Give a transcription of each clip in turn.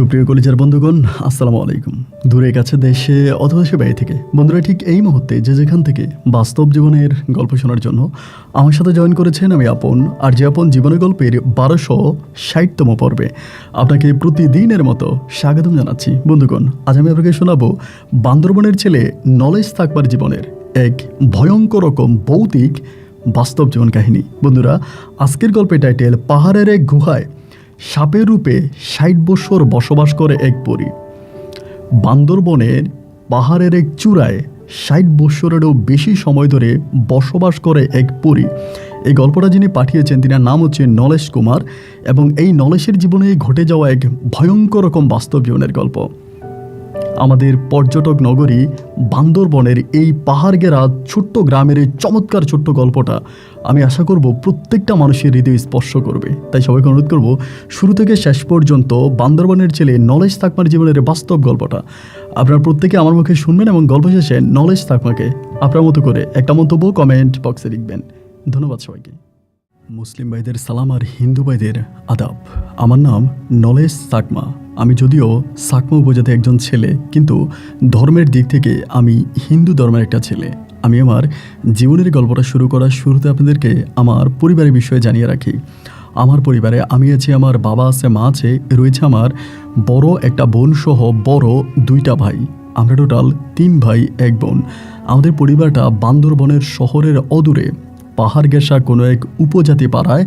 সুপ্রিয় কলিজার বন্ধুগণ, আসসালামু আলাইকুম। দূরে কাছে দেশে অথবা সে বাইরে থেকে বন্ধুরা ঠিক এই মুহূর্তে যে যেখান থেকে বাস্তব জীবনের গল্প শোনার জন্য আমার সাথে জয়েন করেছেন, আমি আপন। আর যে আপন জীবনের গল্পের 1260তম পর্বে আপনাকে প্রতিদিনের মতো স্বাগতম জানাচ্ছি। বন্ধুগণ, আজ আমি আপনাকে শোনাবো বান্দরবনের ছেলে নলেজ থাকবার জীবনের এক ভয়ঙ্কর রকম ভৌতিক বাস্তব জীবন কাহিনী। বন্ধুরা, আজকের গল্পের টাইটেল পাহাড়ের এক গুহায় সাপের রূপে 60 বছর বসবাস করে এক পরী। বান্দরবনের পাহাড়ের এক চূড়ায় 60 বছরেরও বেশি সময় ধরে বসবাস করে এক পরী। এই গল্পটা যিনি পাঠিয়েছেন তিনার নাম হচ্ছে নলেশ কুমার, এবং এই নলেশের জীবনে ঘটে যাওয়া এক ভয়ঙ্কর রকম বাস্তব জীবনের গল্প। আমাদের পর্যটক নগরী বান্দরবনের এই পাহাড় ঘেরা ছোট্ট গ্রামের এই চমৎকার ছোট্ট গল্পটা আমি আশা করব প্রত্যেকটা মানুষের হৃদয় স্পর্শ করবে। তাই সবাইকে অনুরোধ করব শুরু থেকে শেষ পর্যন্ত বান্দরবনের ছেলে নলেজ থাকমার জীবনের বাস্তব গল্পটা আপনারা প্রত্যেকে আমার মুখে শুনবেন, এবং গল্প শেষে নলেজ থাকমাকে আপনার মতো করে একটা মন্তব্য কমেন্ট বক্সে লিখবেন। ধন্যবাদ সবাইকে। মুসলিম ভাইদের সালাম আর হিন্দু ভাইদের আদাব। আমার নাম নলেজ সাকমা। আমি যদিও সাকমা উপজাতি একজন ছেলে, কিন্তু ধর্মের দিক থেকে আমি হিন্দু ধর্মের একটা ছেলে। আমি আমার জীবনের গল্পটা শুরু করার শুরুতে আপনাদেরকে আমার পরিবারের বিষয়ে জানিয়ে রাখি। আমার পরিবারে আমি আছি, আমার বাবা আছে, মা আছে, রয়েছে আমার বড় একটা বোন সহ বড় 2টা ভাই। আমরা টোটাল 3 ভাই 1 বোন। আমাদের পরিবারটা বান্দরবনের শহরের অদূরে পাহাড় ঘেঁষা কোনো এক উপজাতি পাড়ায়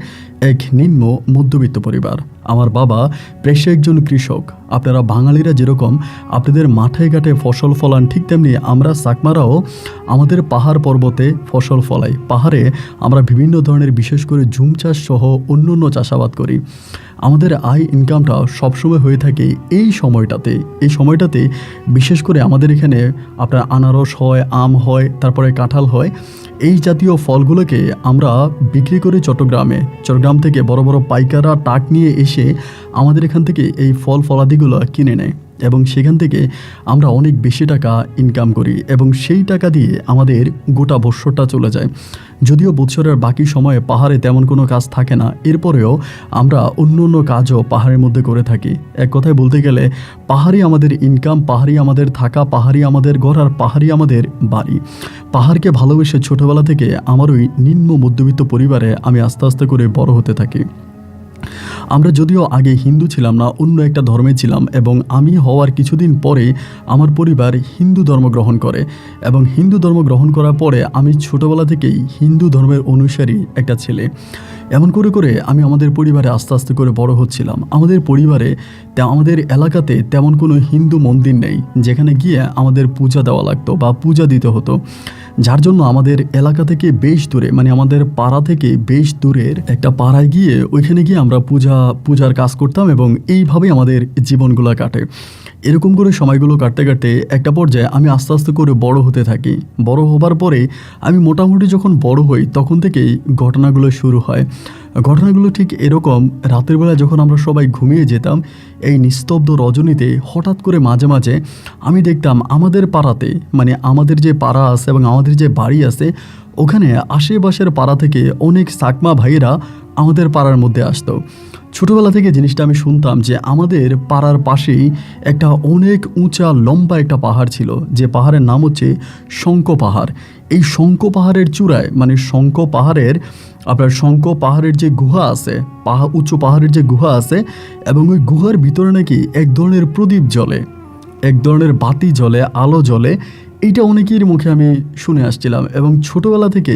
এক নিম্ন মধ্যবিত্ত পরিবার। আমার বাবা পেশায় একজন কৃষক। আপনারা বাঙালিরা যেরকম আপনাদের মাঠে ঘাটে ফসল ফলান, ঠিক তেমনি আমরা সাকমারাও আমাদের পাহাড় পর্বতে ফসল ফলাই। পাহাড়ে আমরা বিভিন্ন ধরনের, বিশেষ করে ঝুম চাষ সহ অন্য চাষাবাদ করি। আমাদের আয় ইনকামটা সবসময় হয়ে থাকে এই সময়টাতে বিশেষ করে আমাদের এখানে আপনার আনারস হয়, আম হয়, তারপরে কাঁঠাল হয়। এই জাতীয় ফলগুলোকে আমরা বিক্রি করি চট্টগ্রাম থেকে বড় বড় পাইকাররা ট্রাক নিয়ে এসে আমাদের এখান থেকে এই ফলাদিগুলো কিনে নেয়, এবং সেখান থেকে আমরা অনেক বেশি টাকা ইনকাম করি, এবং সেই টাকা দিয়ে আমাদের গোটা বৎসরটা চলে যায়। যদিও বৎসরের বাকি সময়ে পাহাড়ে তেমন কোনো কাজ থাকে না, এরপরেও আমরা অন্য কাজও পাহাড়ের মধ্যে করে থাকি। এক কথায় বলতে গেলে পাহাড়ই আমাদের ইনকাম, পাহাড়ই আমাদের থাকা, পাহাড়ই আমাদের ঘর, আর পাহাড়ই আমাদের বাড়ি। পাহাড়কে ভালোবেসে ছোটোবেলা থেকে আমার ওই নিম্ন মধ্যবিত্ত পরিবারে আমি আস্তে আস্তে করে বড় হতে থাকি। আমরা যদিও আগে হিন্দু ছিলাম না, অন্য একটা ধর্মে ছিলাম, এবং আমি হওয়ার কিছুদিন পরে আমার পরিবার হিন্দু ধর্ম গ্রহণ করে, এবং হিন্দু ধর্ম গ্রহণ করার পরে আমি ছোটোবেলা থেকেই হিন্দু ধর্মের অনুসারী একটা ছেলে। এমন করে আমি আমাদের পরিবারে আস্তে আস্তে করে বড় হচ্ছিলাম। আমাদের পরিবারে আমাদের এলাকাতে তেমন কোনো হিন্দু মন্দির নেই যেখানে গিয়ে আমাদের পূজা দেওয়া লাগতো বা পূজা দিতে হতো, যার জন্য আমাদের এলাকা থেকে বেশ দূরে, মানে আমাদের পাড়া থেকে বেশ দূরের একটা পাড়ায় গিয়ে ওইখানে গিয়ে আমরা পূজার কাজ করতাম, এবং এইভাবেই আমাদের জীবনগুলো কাটে। এরকম করে সময়গুলো কাটতে একটা পর্যায়ে আমি আস্তে আস্তে করে বড় হতে থাকি। বড় হবার পরে আমি মোটামুটি যখন বড় হই তখন থেকেই ঘটনাগুলো শুরু হয়। ঘটনাগুলো ঠিক এরকম, রাতের বেলা যখন আমরা সবাই ঘুমিয়ে যেতাম, এই নিস্তব্ধ রজনীতে হঠাৎ করে মাঝে মাঝে আমি দেখতাম আমাদের পাড়াতে, মানে আমাদের যে পাড়া আছে এবং আমাদের যে বাড়ি আছে, ওখানে আশেপাশের পাড়া থেকে অনেক সাকমা ভাইয়েরা আমাদের পাড়ার মধ্যে আসতো। ছোটোবেলা থেকে জিনিসটা আমি শুনতাম যে আমাদের পাড়ার পাশেই একটা অনেক উঁচা লম্বা একটা পাহাড় ছিল, যে পাহাড়ের নাম হচ্ছে শঙ্খ পাহাড়। এই শঙ্খ পাহাড়ের চূড়ায়, মানে শঙ্খ পাহাড়ের যে গুহা আছে, উঁচু পাহাড়ের যে গুহা আছে, এবং ওই গুহার ভিতরে নাকি এক ধরনের প্রদীপ জ্বলে, এক ধরনের বাতি জ্বলে, আলো জ্বলে। এইটা অনেকের মুখে আমি শুনে আসছিলাম, এবং ছোটোবেলা থেকে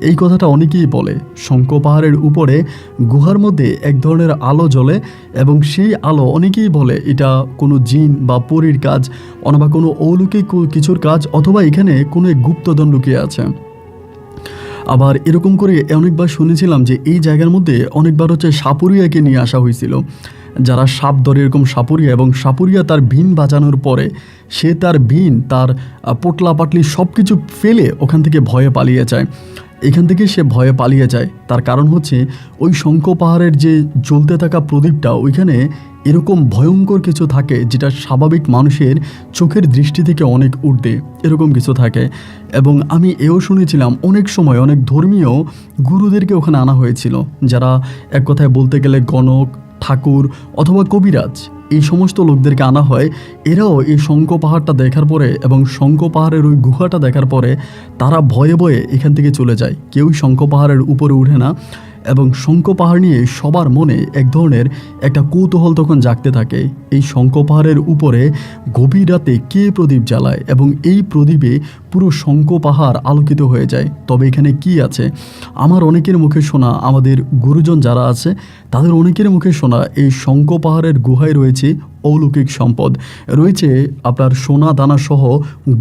এই কথাটা অনেকেই বলে। শঙ্খ পাহাড়ের উপরে গুহার মধ্যে এক ধরনের আলো জ্বলে, এবং সেই আলো অনেকেই বলে এটা কোনো জিন বা পরীর কাজ, অথবা কোনো অলৌকিক কিছুর কাজ, অথবা এখানে কোনো এক গুপ্তধন লুকিয়ে আছে। আবার এরকম করে অনেকবার শুনেছিলাম যে এই জায়গার মধ্যে অনেকবার হচ্ছে সাপুরিয়াকে নিয়ে আসা হয়েছিল, যারা সাপ ধরে, এরকম সাপুরিয়া, এবং সাপুরিয়া তার বিন বাজানোর পরে সে তার বিন, তার পোটলা পাটলি সব কিছু ফেলে ওখান থেকে ভয়ে পালিয়ে যায়। এখান থেকে সে ভয়ে পালিয়ে যায়, তার কারণ হচ্ছে ওই শঙ্খ পাহাড়ের যে জ্বলতে থাকা প্রদীপটা, ওইখানে এরকম ভয়ঙ্কর কিছু থাকে যেটা স্বাভাবিক মানুষের চোখের দৃষ্টি থেকে অনেক ঊর্ধ্বে, এরকম কিছু থাকে। এবং আমি এও শুনেছিলাম অনেক সময় অনেক ধর্মীয় গুরুদেরকে ওখানে আনা হয়েছিল, যারা এক কথায় বলতে গেলে গণক, ঠাকুর অথবা কবিরাজ, এই সমস্ত লোকদেরকে আনা হয়। এরাও এই শঙ্খ পাহাড়টা দেখার পরে এবং শঙ্খ পাহাড়ের ওই গুহাটা দেখার পরে তারা ভয়ে ভয়ে এখান থেকে চলে যায়। কেউই শঙ্খ পাহাড়ের উপরে উঠে না এবং শঙ্খ পাহাড় নিয়ে সবার মনে এক ধরনের একটা কৌতূহল তখন জাগতে থাকে। এই শঙ্খ পাহাড়ের উপরে গভীর রাতে কে প্রদীপ জ্বালায় এবং এই প্রদীপে পুরো শঙ্খ পাহাড় আলোকিত হয়ে যায়। তবে এখানে কি আছে? আমার অনেকের মুখে শোনা, আমাদের গুরুজন যারা আছে তাদের অনেকের মুখে শোনা, এই শঙ্খ পাহাড়ের গুহায় রয়েছে অলৌকিক সম্পদ, রয়েছে আপনার সোনা দানা সহ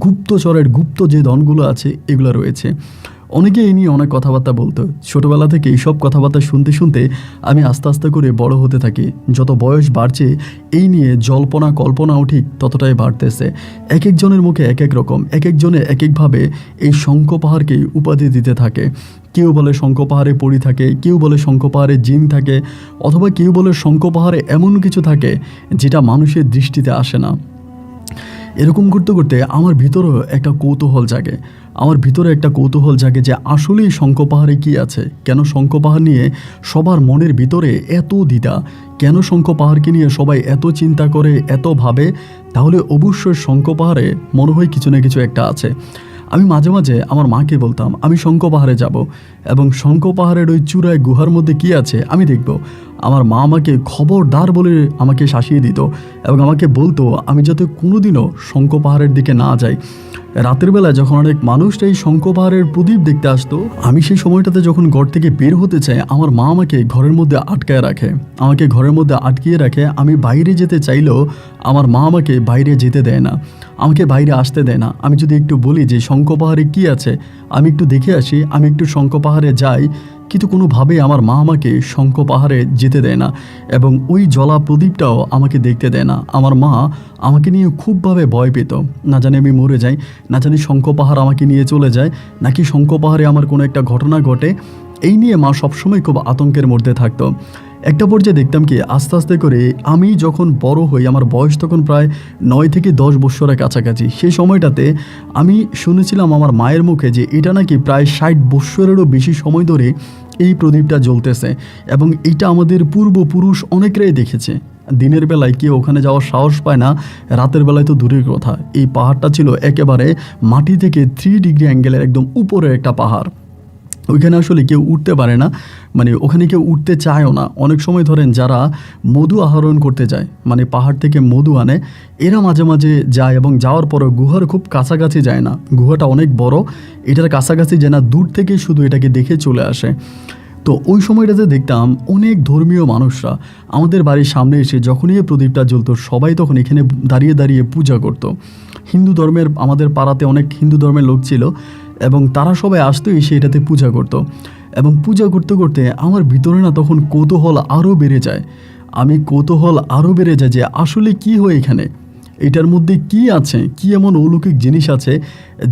গুপ্তচরের গুপ্ত যে ধনগুলো আছে এগুলো রয়েছে। অনেকে এই নিয়ে অনেক কথাবার্তা বলতো। ছোটোবেলা থেকে এইসব কথাবার্তা শুনতে শুনতে আমি আস্তে আস্তে করে বড় হতে থাকি। যত বয়স বাড়ছে এই নিয়ে জল্পনা কল্পনাও ঠিক ততটাই বাড়তেছে। এক একজনের মুখে এক এক রকম, এক একজনে এক একভাবে এই শঙ্খ পাহাড়কে উপাধি দিতে থাকে। কেউ বলে শঙ্খ পাহাড়ে পড়ি থাকে, কেউ বলে শঙ্খ পাহাড়ে জিন থাকে, অথবা কেউ বলে শঙ্খ পাহাড়ে এমন কিছু থাকে যেটা মানুষের দৃষ্টিতে আসে না। এরকম করতে করতে আমার ভিতরেও একটা কৌতূহল জাগে। আমার ভিতরে একটা কৌতূহল জাগে যে আসলেই শঙ্খ পাহাড়ে কী আছে, কেন শঙ্খ পাহাড় নিয়ে সবার মনের ভিতরে এত দ্বিধা, কেন শঙ্খ পাহাড়কে নিয়ে সবাই এত চিন্তা করে, এত ভাবে। তাহলে অবশ্যই শঙ্খ পাহাড়ে মনে হয় কিছু না কিছু একটা আছে। আমি মাঝে মাঝে আমার মাকে বলতাম আমি শঙ্খ পাহাড়ে যাব এবং শঙ্খ পাহাড়ের ওই চূড়ায় গুহার মধ্যে কী আছে আমি দেখব। আমার মা আমাকে খবরদার বলে আমাকে শাসিয়ে দিত এবং আমাকে বলতো আমি যাতে কোনোদিনও শঙ্খ পাহাড়ের দিকে না যাই। রাতের বেলা যখন অনেক মানুষ এই শঙ্খ পাহাড়ের প্রদীপ দেখতে আসতো, আমি সেই সময়টাতে যখন ঘর থেকে বের হতে চাই আমার মা আমাকে ঘরের মধ্যে আটকায় রাখে, আমাকে ঘরের মধ্যে আটকিয়ে রাখে। আমি বাইরে যেতে চাইলেও আমার মা আমাকে বাইরে যেতে দেয় না, আমাকে বাইরে আসতে দেয় না। আমি যদি একটু বলি যে শঙ্খ পাহাড়ে কী আছে, আমি একটু দেখে আসি, আমি একটু শঙ্খ পাহাড়ে যাই, কিন্তু কোনোভাবেই আমার মা আমাকে শঙ্খ পাহাড়ে যেতে দেয় না এবং ওই জ্বলা প্রদীপটাও আমাকে দেখতে দেয় না। আমার মা আমাকে নিয়ে খুবভাবে ভয় পেত, না জানি আমি মরে যাই, না জানি শঙ্খ পাহাড় আমাকে নিয়ে চলে যায়, নাকি শঙ্খ পাহাড়ে আমার কোনো একটা ঘটনা ঘটে। এই নিয়ে মা সবসময় খুব আতঙ্কের মধ্যে থাকতো। একটা পর্যায়ে দেখতাম কি আস্তে আস্তে করে আমি যখন বড় হই, আমার বয়স তখন প্রায় 9 থেকে 10 বছরের কাছাকাছি। সেই সময়টাতে আমি শুনেছিলাম আমার মায়ের মুখে যে এটা নাকি প্রায় 60 বছরেরও বেশি সময় ধরে এই প্রদীপটা জ্বলতেছে এবং এটা আমাদের পূর্বপুরুষ অনেকরাই দেখেছে। দিনের বেলায় কেউ ওখানে যাওয়ার সাহস পায় না, রাতের বেলায় তো দূরের কথা। এই পাহাড়টা ছিল একেবারে মাটি থেকে 3 ডিগ্রি অ্যাঙ্গেলের একদম উপরে একটা পাহাড়। ওইখানে আসলে কেউ উঠতে পারে না, মানে ওখানে কেউ উঠতে চায়ও না। অনেক সময় ধরেন যারা মধু আহরণ করতে যায়, মানে পাহাড় থেকে মধু আনে, এরা মাঝে মাঝে যায় এবং যাওয়ার পরে গুহার খুব কাছাকাছি যায় না। গুহাটা অনেক বড়, এটার কাছাকাছি যায় না, দূর থেকে শুধু এটাকে দেখে চলে আসে। তো ওই সময়টাতে দেখতাম অনেক ধর্মীয় মানুষরা আমাদের বাড়ির সামনে এসে যখনই এই প্রদীপটা জ্বলতো সবাই তখন এখানে দাঁড়িয়ে দাঁড়িয়ে পূজা করত। হিন্দু ধর্মের, আমাদের পাড়াতে অনেক হিন্দু ধর্মের লোক ছিল এবং তারা সবাই আসতো এসে এটাতে পূজা করত। এবং পূজা করতে করতে আমার ভিতরে না তখন কৌতূহল আরও বেড়ে যায়। কৌতূহল আরও বেড়ে যায় যে আসলে কি হয় এখানে, এটার মধ্যে কি আছে, কি এমন অলৌকিক জিনিস আছে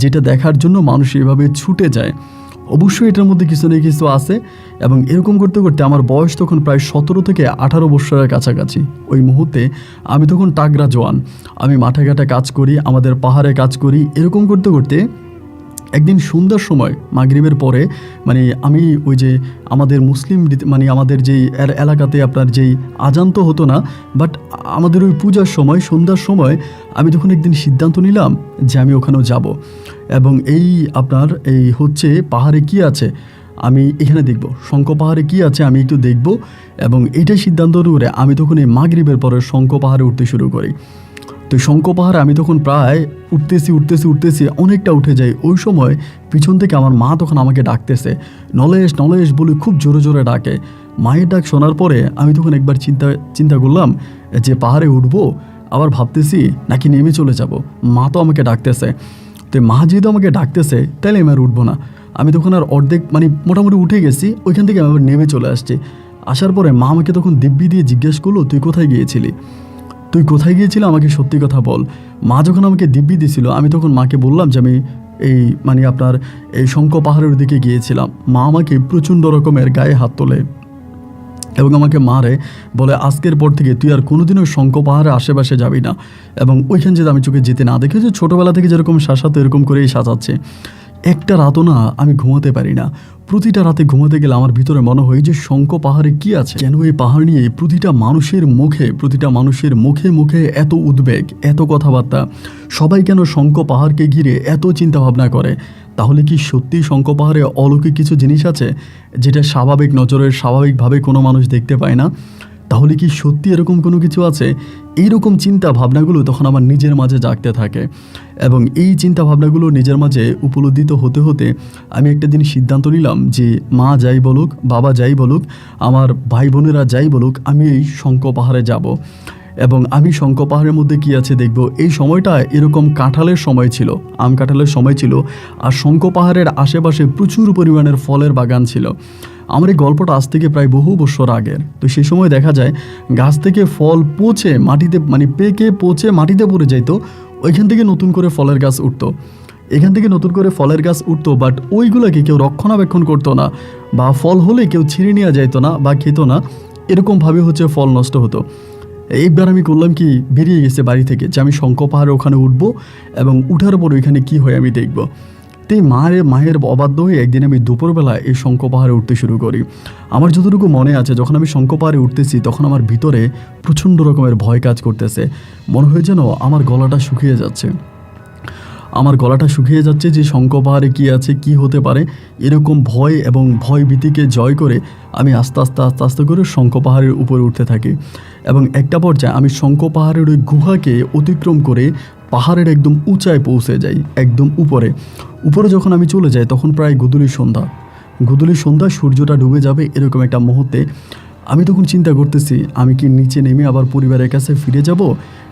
যেটা দেখার জন্য মানুষ এভাবে ছুটে যায়। অবশ্যই এটার মধ্যে কিছু না কিছু আছে। এবং এরকম করতে করতে আমার বয়স তখন প্রায় 17 থেকে 18 বছরের কাছাকাছি। ওই মুহূর্তে আমি তখন তাগড়া জওয়ান, আমি মাঠে ঘাটে কাজ করি, আমাদের পাহাড়ে কাজ করি। এরকম করতে করতে একদিন সন্ধ্যার সময় মাগরিবের পরে, মানে আমি ওই যে আমাদের মুসলিম মানে আমাদের যেই এলাকাতে আপনার যেই আজান তো হতো না, বাট আমাদের ওই পূজার সময় সন্ধ্যার সময় আমি তখন একদিন সিদ্ধান্ত নিলাম যে আমি ওখানেও যাব এবং এই আপনার এই হচ্ছে পাহাড়ে কি আছে আমি এখানে দেখব, শঙ্খ পাহাড়ে কি আছে আমি একটু দেখব। এবং এইটাই সিদ্ধান্ত করে আমি তখন এই মাগরিবের পরে শঙ্খ পাহাড়ে উঠতে শুরু করি। তো শঙ্খ পাহাড়ে আমি তখন প্রায় উঠতেছি অনেকটা উঠে যাই। ওই সময় পিছন থেকে আমার মা তখন আমাকে ডাকতেছে, নলেশ নলেশ বলে খুব জোরে জোরে ডাকে। মায়ের ডাক শোনার পরে আমি তখন একবার চিন্তা করলাম যে পাহাড়ে উঠবো, আবার ভাবতেছি নাকি নেমে চলে যাব। মা তো আমাকে ডাকতেছে, তো মা যেহেতু আমাকে ডাকতেছে তাহলে আমি আর উঠবো না। আমি তখন আর অর্ধেক মানে মোটামুটি উঠে গেছি, ওইখান থেকে আমি আবার নেমে চলে আসছি। আসার পরে মা আমাকে তখন দিব্যি দিয়ে জিজ্ঞেস করলো, তুই কোথায় গিয়েছিলি আমাকে সত্যি কথা বল। মা যখন আমাকে দিব্যি দিয়েছিল আমি তখন মাকে বললাম যে আমি এই মানে আপনার এই শঙ্খ পাহাড়ের দিকে গিয়েছিলাম। মা আমাকে প্রচণ্ড রকমের গায়ে হাত তোলে এবং আমাকে মারে, বলে আজকের পর থেকে তুই আর কোনোদিনও শঙ্খ পাহাড়ের আশেপাশে যাবি না এবং ওইখানে যদি আমি চোখে যেতে না দেখে, যে ছোটোবেলা থেকে যেরকম শাসাতো এরকম করেই সাজাচ্ছে। একটা রাতও না আমি ঘুমাতে পারি না। প্রতিটা রাতে ঘুমাতে গেলে আমার ভিতরে মনে হয় যে শঙ্খ পাহাড়ে কি আছে, কেন এই পাহাড় নিয়ে প্রতিটা মানুষের মুখে মুখে এত উদ্বেগ, এত কথাবার্তা, সবাই কেন শঙ্খ পাহাড়কে ঘিরে এত চিন্তা ভাবনা করে। তাহলে কি সত্যি শঙ্খ পাহাড়ে অলৌকিক কিছু জিনিস আছে যেটা স্বাভাবিক নজরের স্বাভাবিকভাবে কোনো মানুষ দেখতে পায় না? তাহলে কি সত্যি এরকম কোনো কিছু আছে? এইরকম চিন্তা ভাবনাগুলো তখন আমার নিজের মাঝে জাগতে থাকে, এবং এই চিন্তা ভাবনাগুলো নিজের মাঝে উপলব্ধিত হতে হতে আমি একটা দিন সিদ্ধান্ত নিলাম যে মা যাই বলুক, বাবা যাই বলুক, আমার ভাই বোনেরা যাই বলুক, আমি এই শঙ্খ পাহাড়ে যাব এবং আমি শঙ্খ পাহাড়ের মধ্যে কী আছে দেখব। এই সময়টা এরকম কাঁঠালের সময় ছিল, আম কাঁঠালের সময় ছিল, আর শঙ্খ পাহাড়ের আশেপাশে প্রচুর পরিমাণের ফলের বাগান ছিল। আমার এই গল্পটা আজ থেকে প্রায় বহু বছর আগের। তো সেই সময় দেখা যায় গাছ থেকে ফল পচে মাটিতে, পেকে পচে মাটিতে পড়ে যাইতো, ওইখান থেকে নতুন করে ফলের গাছ উঠতো, এখান থেকে নতুন করে ফলের গাছ উঠতো, বাট ওইগুলোকে কেউ রক্ষণাবেক্ষণ করতো না, বা ফল হলে কেউ ছিঁড়ে নেওয়া যাইতো না বা খেতো না, এরকমভাবে ফল নষ্ট হতো। এইবার আমি করলাম কি, বেরিয়ে গেছে বাড়ি থেকে যে আমি শঙ্খ পাহাড়ে ওখানে উঠবো এবং উঠার পর ওইখানে কি হয় আমি দেখব। তো মায়ের অবাধ্য হয়ে একদিন আমি দুপুরবেলা এই শঙ্খ পাহাড়ে উঠতে শুরু করি। আমার যতটুকু মনে আছে, যখন আমি শঙ্খ পাহাড়ে উঠতেছি তখন আমার ভিতরে প্রচণ্ড রকমের ভয় কাজ করতেছে। মনে হয় যেন আমার গলাটা শুকিয়ে যাচ্ছে, যে শঙ্খ পাহাড়ে কী আছে, কি হতে পারে, এরকম ভয় এবং ভয় ভীতিকে জয় করে আমি আস্তে আস্তে করে শঙ্খ পাহাড়ের উপরে উঠতে থাকি। এবং একটা পর্যায়ে আমি শঙ্খ পাহাড়ের ওই গুহাকে অতিক্রম করে পাহাড়ের একদম উঁচায় পৌঁছে যাই, একদম উপরে যখন আমি চলে যাই তখন প্রায় গোধূলি সন্ধ্যা, সূর্যটা ডুবে যাবে এরকম একটা মুহূর্তে আমি তখন চিন্তা করতেছি, আমি কি নিচে নেমে আবার পরিবারের কাছে ফিরে যাব,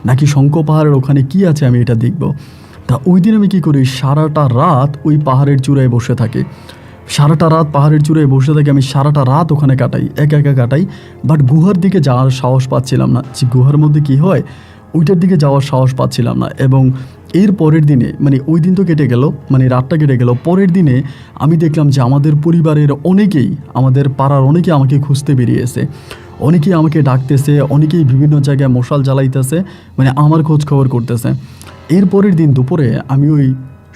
নাকি শঙ্খ পাহাড়ের ওখানে কি আছে আমি এটা দেখব। তা ওই দিন আমি কী করি, সারাটা রাত ওই পাহাড়ের চূড়ায় বসে থাকি, আমি সারাটা রাত ওখানে কাটাই, একা কাটাই। বাট গুহার দিকে যাওয়ার সাহস পাচ্ছিলাম না, যে গুহার মধ্যে কি হয় ওইটার দিকে যাওয়ার সাহস পাচ্ছিলাম না। এবং এর পরের দিনে, ওই দিন তো কেটে গেল, রাতটা কেটে গেল, পরের দিনে আমি দেখলাম যে আমাদের পরিবারের অনেকেই, আমাদের পাড়ার অনেকেই আমাকে খুঁজতে বেরিয়েছে, অনেকেই আমাকে ডাকতেছে, অনেকেই বিভিন্ন জায়গায় মশাল জ্বালাইতেছে, আমার খোঁজ খবর করতেছে। এর পরের দিন দুপুরে আমি ওই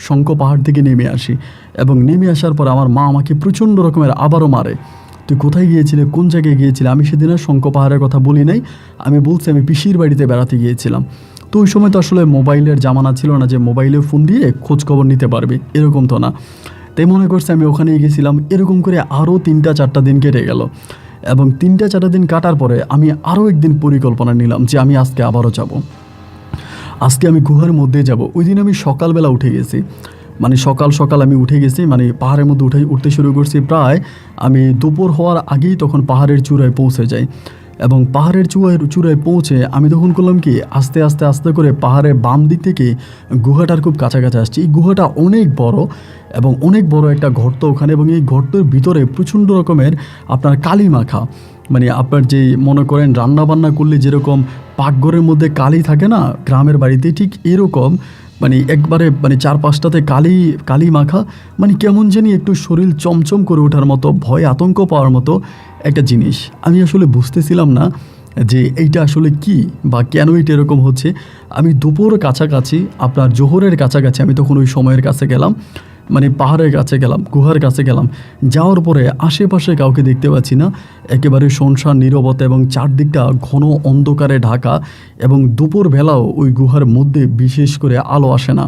শঙ্খ পাহাড় থেকে নেমে আসি, এবং নেমে আসার পর আমার মা আমাকে প্রচণ্ড রকমের আবারও মারে, তুই কোথায় গিয়েছিলে, কোন জায়গায় গিয়েছিলে। আমি সেদিন আর শঙ্খ পাহাড়ের কথা বলি নাই, আমি বলছি আমি পিসির বাড়িতে বেড়াতে গিয়েছিলাম। তো ওই সময় তো আসলে মোবাইলের জামানা ছিল না যে মোবাইলে ফোন দিয়ে খোঁজ খবর নিতে পারবে, এরকম তো না। তাই মনে করছে আমি ওখানেই গেছিলাম। এরকম করে আরও 3-4টা দিন কেটে গেল, এবং 3-4টা দিন কাটার পরে আমি আরও একদিন পরিকল্পনা নিলাম যে আমি আজকে আবারও যাব, আজকে আমি গুহার মধ্যে যাব। ওই দিন আমি সকালবেলা উঠে গেছি, সকাল আমি উঠে গেছি, পাহাড়ের মধ্যে উঠতে শুরু করছি। প্রায় আমি দুপুর হওয়ার আগেই তখন পাহাড়ের চূড়ায় পৌঁছে যাই, এবং পাহাড়ের চূড়ায় পৌঁছে আমি তখন করলাম কি, আস্তে করে পাহাড়ের বাম দিক থেকে গুহাটার খুব কাছাকাছি আসছি। এই গুহাটা অনেক বড়, এবং অনেক বড় একটা গর্ত ওখানে, এবং এই গর্তের ভিতরে প্রচণ্ড রকমের আপনার কালি মাখা, আপনার যে মনে করেন রান্নাবান্না করলে যেরকম পাকঘরের মধ্যে কালি থাকে না গ্রামের বাড়িতে, ঠিক এরকম একবারে 4-5টাতে কালি মাখা, কেমন জানি একটু শরীর চমচম করে ওঠার মতো, ভয় আতঙ্ক পাওয়ার মতো একটা জিনিস। আমি আসলে বুঝতেছিলাম না যে এইটা আসলে কি বা কেন এটা এরকম হচ্ছে। আমি দুপুর কাছাকাছি, আপনার জোহরের কাছাকাছি আমি তখন ওই সময়ের কাছে গেলাম, পাহাড়ের কাছে গেলাম, গুহার কাছে গেলাম। যাওয়ার পরে আশেপাশে কাউকে দেখতে পাচ্ছি না, একেবারে শুনশান নীরবতা, এবং চারদিকটা ঘন অন্ধকারে ঢাকা, এবং দুপুরবেলাও ওই গুহার মধ্যে বিশেষ করে আলো আসে না,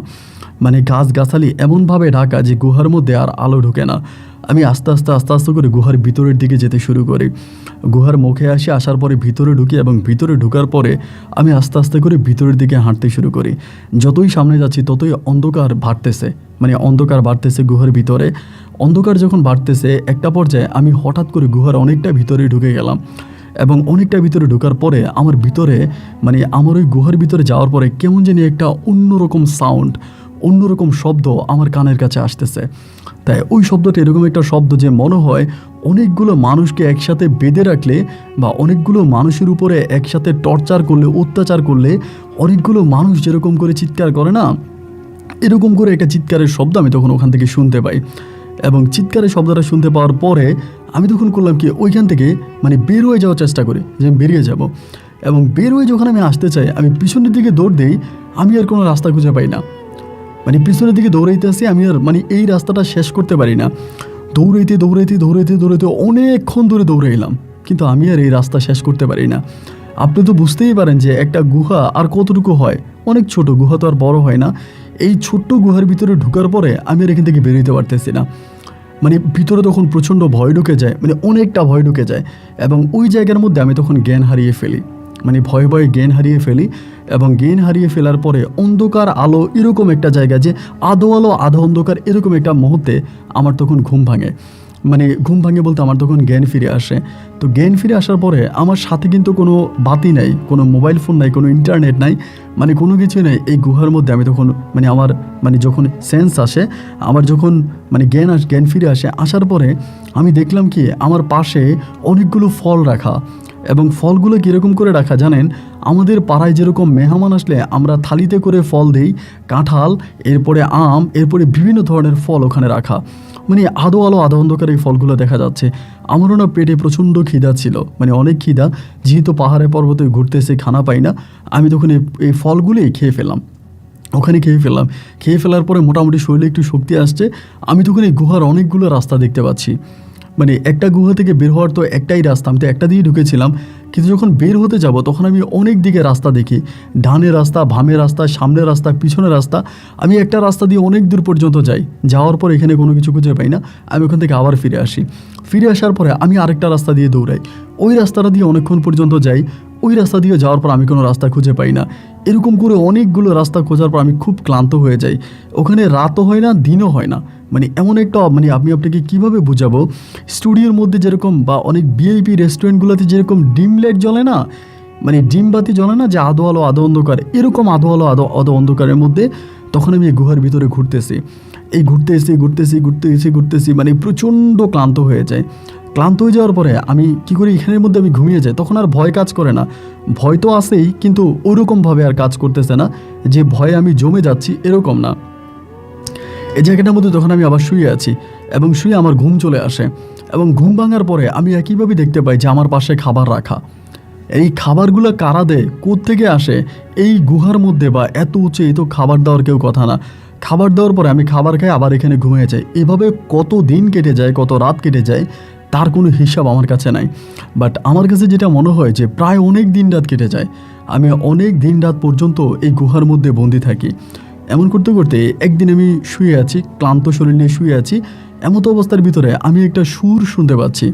গাছগাছালি এমনভাবে ঢাকা যে গুহার মধ্যে আর আলো ঢোকে না। আমি আস্তে আস্তে করে গুহার ভিতরের দিকে যেতে শুরু করি। গুহার মুখে আসার পরে ভিতরে ঢুকি, এবং ভিতরে ঢোকার পরে আমি আস্তে করে ভিতরের দিকে হাঁটতে শুরু করি। যতই সামনে যাচ্ছি ততই অন্ধকার বাড়তেছে গুহার ভিতরে। অন্ধকার যখন বাড়তেছে, একটা পর্যায়ে আমি হঠাৎ করে গুহার অনেকটা ভিতরে ঢুকে গেলাম, এবং অনেকটা ভিতরে ঢোকার পরে আমার ভিতরে আমার ওই গুহার ভিতরে যাওয়ার পরে কেমন জানি একটা অন্যরকম সাউন্ড, অন্যরকম শব্দ আমার কানের কাছে আসতেছে। তাই ওই শব্দটা এরকম একটা শব্দ যে মনে হয় অনেকগুলো মানুষকে একসাথে বেঁধে রাখলে, বা অনেকগুলো মানুষের উপরে একসাথে টর্চার করলে, অত্যাচার করলে অনেকগুলো মানুষ যেরকম করে চিৎকার করে না, এরকম করে একটা চিৎকারের শব্দ আমি তখন ওখান থেকে শুনতে পাই। এবং চিৎকারের শব্দটা শুনতে পাওয়ার পরে আমি তখন করলাম কি, ওইখান থেকে বের হয়ে যাওয়ার চেষ্টা করি যে আমি বেরিয়ে যাব। এবং বের হয়ে যখন আমি আসতে চাই, আমি পিছনের দিকে দৌড় দিই, আমি আর কোনো রাস্তা খুঁজে পাই না। পিছনের দিকে দৌড়াইতে আসি, আমি আর এই রাস্তাটা শেষ করতে পারি না। দৌড়াইতে অনেকক্ষণ ধরে দৌড়ে এলাম, কিন্তু আমি আর এই রাস্তা শেষ করতে পারি না। আপনি তো বুঝতেই পারেন যে একটা গুহা আর কতটুকু হয়, অনেক ছোট গুহা, তো আর বড় হয় না। এই ছোট্ট গুহার ভিতরে ঢোকার পরে আমি আর এখান থেকে বেরোতে পারতেছি না। মানে ভিতরে তখন প্রচণ্ড ভয় ঢুকে যায়, মানে অনেকটা ভয় ঢুকে যায়, এবং ওই জায়গার মধ্যে আমি তখন জ্ঞান হারিয়ে ফেলি, মানে ভয়ে ভয়ে জ্ঞান হারিয়ে ফেলি। এবং জ্ঞান হারিয়ে ফেলার পরে অন্ধকার আলো এরকম একটা জায়গা, যে আধো আলো আধো অন্ধকার এরকম একটা মুহূর্তে আমার তখন ঘুম ভাঙে। মানে ঘুম ভাঙে বলতে আমার তখন জ্ঞান ফিরে আসে। তো জ্ঞান ফিরে আসার পরে আমার সাথে কিন্তু কোনো বাতি নাই, কোনো মোবাইল ফোন নাই, কোনো ইন্টারনেট নাই, মানে কোনো কিছু নেই। এই গুহার মধ্যে আমি তখন মানে আমার মানে যখন সেন্স আসে, আমার যখন মানে জ্ঞান ফিরে আসে, আসার পরে আমি দেখলাম কি আমার পাশে অনেকগুলো ফল রাখা। এবং ফলগুলো কীরকম করে রাখা জানেন? আমাদের পাড়ায় যেরকম মেহমান আসলে আমরা থালিতে করে ফল দিই, কাঁঠাল, এরপরে আম, এরপরে বিভিন্ন ধরনের ফল ওখানে রাখা। মানে আধো আলো আধো অন্ধকার এই ফলগুলো দেখা যাচ্ছে। আমারও না পেটে প্রচণ্ড খিদা ছিল, মানে অনেক খিদা, যেহেতু পাহাড়ে পর্বতে ঘুরতেছে, খানা পাই না। আমি তখন এই ফলগুলোই খেয়ে ফেললাম, ওখানে খেয়ে ফেলার পরে মোটামুটি শরীরে একটু শক্তি আসছে। আমি তখন এই গুহার অনেকগুলো রাস্তা দেখতে পাচ্ছি। মানে একটা গুহা থেকে বের হওয়ার তো একটাই রাস্তা, আমি তো একটা দিয়ে ঢুকেছিলাম, কিন্তু যখন বের হতে যাব তখন আমি অনেক দিকে রাস্তা দেখি, ডানের রাস্তা, বামের রাস্তা, সামনের রাস্তা, পিছনের রাস্তা। আমি একটা রাস্তা দিয়ে অনেক দূর পর্যন্ত যাই, যাওয়ার পর এখানে কোনো কিছু খুঁজে পাই না। আমি ওখান থেকে আবার ফিরে আসার পরে আমি আরেকটা রাস্তা দিয়ে দৌড়াই, ওই রাস্তাটা দিয়ে অনেকক্ষণ পর্যন্ত যাই। ওই রাস্তা দিয়ে যাওয়ার পর আমি কোনো রাস্তা খুঁজে পাই না। এরকম করে অনেকগুলো রাস্তা খোঁজার পর আমি খুব ক্লান্ত হয়ে যাই। ওখানে রাতও হয় না, দিনও হয় না, মানে এমন একটা, মানে আমি আপনাকে কীভাবে বুঝাবো, স্টুডিওর মধ্যে যেরকম বা অনেক ভিআইপি রেস্টুরেন্টগুলোতে যেরকম ডিম লাইট জ্বলে না, মানে ডিম বাতি জ্বলে না, যে আধো আলো আধো অন্ধকার, এরকম আধো আলো আধো অন্ধকারের মধ্যে তখন আমি এই গুহার ভিতরে ঘুরতেছি। মানে প্রচণ্ড ক্লান্ত হয়ে যায়। ক্লান্ত হয়ে যাওয়ার পরে আমি কী করি, এখানের মধ্যে আমি ঘুমিয়ে যাই। তখন আর ভয় কাজ করে না, ভয় তো আসেই, কিন্তু ওরকমভাবে আর কাজ করতেছে না যে ভয়ে আমি জমে যাচ্ছি, এরকম না। এই জায়গাটার মধ্যে তখন আমি আবার শুয়ে আছি, এবং শুয়ে আমার ঘুম চলে আসে। এবং ঘুম ভাঙার পরে আমি একইভাবে দেখতে পাই যে আমার পাশে খাবার রাখা। এই খাবারগুলো কারা দেয়, কোত্থেকে আসে এই গুহার মধ্যে, বা এত উঁচু, এই তো খাবার দেওয়ার কেউ কথা না। খাবার দেওয়ার পরে আমি খাবার খাই, আবার এখানে ঘুমিয়ে যাই। এভাবে কত দিন কেটে যায়, কত রাত কেটে যায়, তার কোনো হিসাব আমার কাছে নাই। বাট আমার কাছে যেটা মনে হয় যে প্রায় অনেক দিন রাত কেটে যায়। আমি অনেক দিন রাত পর্যন্ত এই গুহার মধ্যে বন্দি থাকি। এমন করতে করতে একদিন আমি শুয়ে আছি, ক্লান্ত শরীর নিয়ে শুয়ে আছি। এমতো অবস্থার ভিতরে আমি একটা সুর শুনতে পাচ্ছি,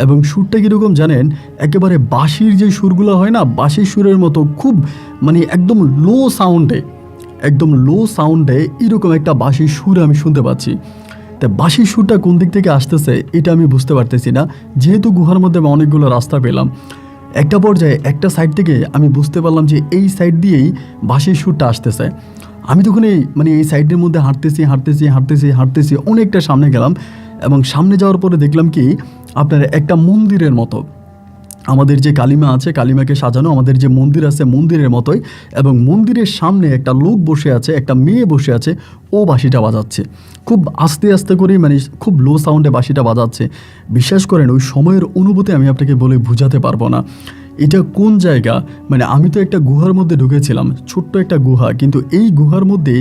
এবং সুরটা কীরকম জানেন? একেবারে বাঁশির যে সুরগুলো হয় না, বাঁশির সুরের মতো, খুব মানে একদম লো সাউন্ডে এরকম একটা বাঁশির সুর আমি শুনতে পাচ্ছি। তা বাঁশির সুরটা কোন দিক থেকে আসতেছে এটা আমি বুঝতে পারতেছি না, যেহেতু গুহার মধ্যে আমি অনেকগুলো রাস্তা পেলাম। একটা পর্যায়ে একটা সাইড থেকে আমি বুঝতে পারলাম যে এই সাইড দিয়েই বাঁশির সুরটা আসতেছে। আমি তখন এই সাইডের মধ্যে হাঁটতেছি অনেকটা সামনে গেলাম, এবং সামনে যাওয়ার পরে দেখলাম কি আপনার একটা মন্দিরের মতো, আমাদের যে কালিমা আছে, কালিমাকে সাজানো আমাদের যে মন্দির আছে, মন্দিরের মতোই, এবং মন্দিরের সামনে একটা লোক বসে আছে, একটা মেয়ে বসে আছে, ও বাঁশিটা বাজাচ্ছে খুব আস্তে আস্তে করে, মানে খুব লো সাউন্ডে বাঁশিটা বাজাচ্ছে। বিশ্বাস করেন ওই সময়ের অনুভূতি আমি আপনাকে বলে বোঝাতে পারবো না। এটা কোন জায়গা, মানে আমি তো একটা গুহার মধ্যে ঢুকেছিলাম, ছোট্ট একটা গুহা, কিন্তু এই গুহার মধ্যে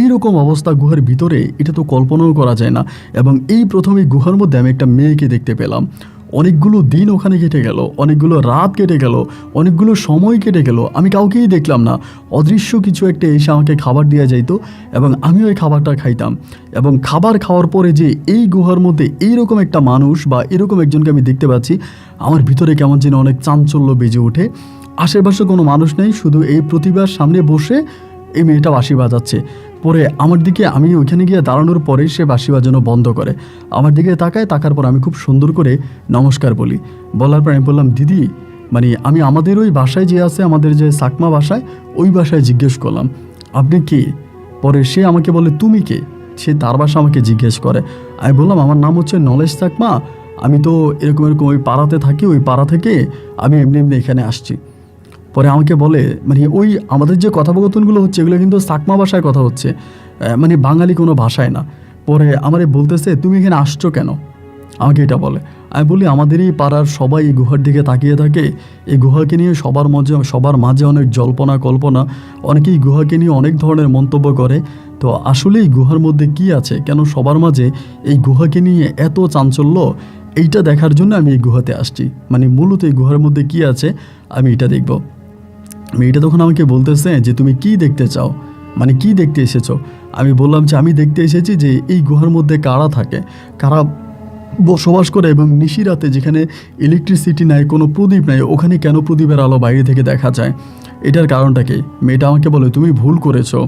এইরকম অবস্থা, গুহার ভিতরে, এটা তো কল্পনাও করা যায় না। এবং এই প্রথমে গুহার মধ্যে আমি একটা মেয়েকে দেখতে পেলাম। অনেকগুলো দিন ওখানে কেটে গেল, অনেকগুলো রাত কেটে গেল, অনেকগুলো সময় কেটে গেল, আমি কাউকেই দেখলাম না। অদৃশ্য কিছু একটা এসে আমাকে খাবার দেওয়া যাইতো, এবং আমি ওই খাবারটা খাইতাম। এবং খাবার খাওয়ার পরে যে এই গুহার মধ্যে এইরকম একটা মানুষ বা এরকম একজনকে আমি দেখতে পাচ্ছি, আমার ভিতরে কেমন যেন অনেক চাঞ্চল্য বেজে ওঠে। আশেপাশে কোনো মানুষ নেই, শুধু এই প্রতিভার সামনে বসে এই মেয়েটা বাঁশি বাজাচ্ছে। পরে আমার দিকে, আমি ওইখানে গিয়ে দাঁড়ানোর পরেই সে বাঁশি বাজানো বন্ধ করে, আমার দিকে তাকার পর আমি খুব সুন্দর করে নমস্কার বলি। বলার পর আমি বললাম, দিদি, মানে আমি আমাদের ওই বাসায় যে আছে, আমাদের যে সাকমা বাসায়, ওই বাসায় জিজ্ঞেস করলাম আপনি কে? পরে সে আমাকে বলে, তুমি কে? সে তার বাসা আমাকে জিজ্ঞেস করে। আমি বললাম, আমার নাম হচ্ছে নলেজ সাকমা, আমি তো এরকম ওই পাড়াতে থাকি, ওই পাড়া থেকে আমি এমনি এখানে আসছি। পরে আমাকে বলে, মানে ওই আমাদের যে কথোপকথনগুলো হচ্ছে এগুলো কিন্তু সাকমা ভাষায় কথা হচ্ছে, মানে বাঙালি কোনো ভাষায় না। পরে আমারে বলতেছে, তুমি এখানে আসছো কেন? আমাকে এটা বলে। আমি বলি আমাদের এই পাড়ার সবাই এই গুহার দিকে তাকিয়ে থাকে, এই গুহাকে নিয়ে সবার মাঝে অনেক জল্পনা কল্পনা, অনেকেই এই গুহাকে নিয়ে অনেক ধরনের মন্তব্য করে। তো আসলে এই গুহার মধ্যে কি আছে, কেন সবার মাঝে এই গুহাকে নিয়ে এত চাঞ্চল্য, এইটা দেখার জন্য আমি এই গুহাতে আসছি। মানে মূলত এই গুহার মধ্যে কি আছে আমি এটা দেখব। মেয়েটা তখন আমাকে বলতেছে যে তুমি কি দেখতে চাও, মানে কি দেখতে এসেছো। আমি বললাম যে আমি দেখতে এসেছি যে এই গুহার মধ্যে কারা থাকে, কারা বসবাস করে, এবং নিশিরাতে যেখানে ইলেকট্রিসিটি নাই, কোনো প্রদীপ নাই, ওখানে কেন প্রদীপের আলো বাইরে থেকে দেখা যায়, এটার কারণটা কি। মেয়েটা আমাকে বলে তুমি ভুল করেছো,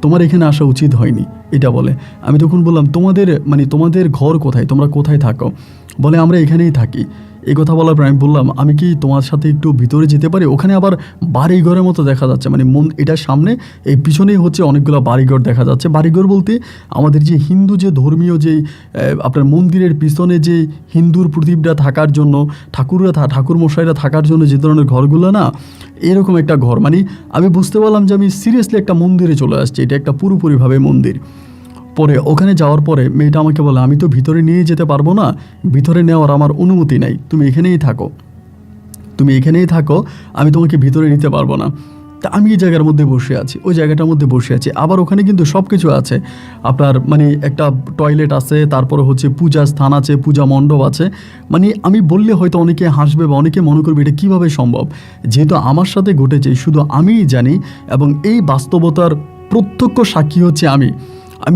তোমার এখানে আসা উচিত হয়নি, এটা বলে। আমি তখন বললাম তোমাদের ঘর কোথায়, তোমরা কোথায় থাকো। বলে আমরা এখানেই থাকি। এই কথা বলার পর আমি বললাম আমি কি তোমার সাথে একটু ভিতরে যেতে পারি, ওখানে আবার বাড়িঘরের মতো দেখা যাচ্ছে, মানে এটার সামনে এই পিছনেই হচ্ছে অনেকগুলো বাড়িঘর দেখা যাচ্ছে। বাড়িঘর বলতে আমাদের যে হিন্দু যে ধর্মীয় যে আপনার মন্দিরের পিছনে যে হিন্দুর প্রদীপটা থাকার জন্য, ঠাকুর মশাইরা থাকার জন্য যে ধরনের ঘরগুলো না, এরকম একটা ঘর। মানে আমি বুঝতে পারলাম যে আমি সিরিয়াসলি একটা মন্দিরে চলে আসছি, এটা একটা পুরোপুরিভাবে মন্দির। পরে ওখানে যাওয়ার পরে মেয়েটা আমাকে বলে আমি তো ভিতরে নিয়ে যেতে পারবো না, ভিতরে নেওয়ার আমার অনুমতি নাই, তুমি এখানেই থাকো, আমি তোমাকে ভিতরে নিতে পারবো না। তা আমি এই জায়গার মধ্যে বসে আছি, ওই জায়গাটার মধ্যে বসে আছি। আবার ওখানে কিন্তু সব কিছু আছে, আপনার মানে একটা টয়লেট আছে, তারপরে হচ্ছে পূজা স্থান আছে, পূজা মণ্ডপ আছে। মানে আমি বললে হয়তো অনেকে হাসবে বা অনেকে মনে করবে এটা কীভাবে সম্ভব, যেহেতু আমার সাথে ঘটেছে শুধু আমিই জানি, এবং এই বাস্তবতার প্রত্যক্ষ সাক্ষী হচ্ছে আমি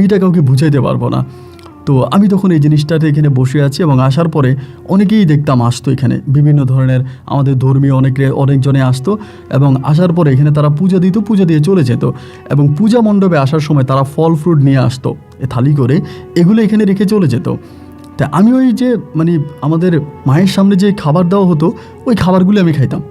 এটা কাউকে বুঝাইতে পারবো না। তো আমি তখন এই জিনিসটাতে এখানে বসে আছি, এবং আসার পরে অনেকেই দেখতাম আসতো এখানে, বিভিন্ন ধরনের আমাদের ধর্মীয় অনেকজনে আসতো, এবং আসার পরে এখানে তারা পূজা দিত, পূজা দিয়ে চলে যেত। এবং পূজা মণ্ডপে আসার সময় তারা ফল ফ্রুট নিয়ে আসতো থালি করে, এগুলো এখানে রেখে চলে যেত। তা আমি ওই যে মানে আমাদের মায়ের সামনে যে খাবার দেওয়া হতো, ওই খাবারগুলো আমি খাইতাম,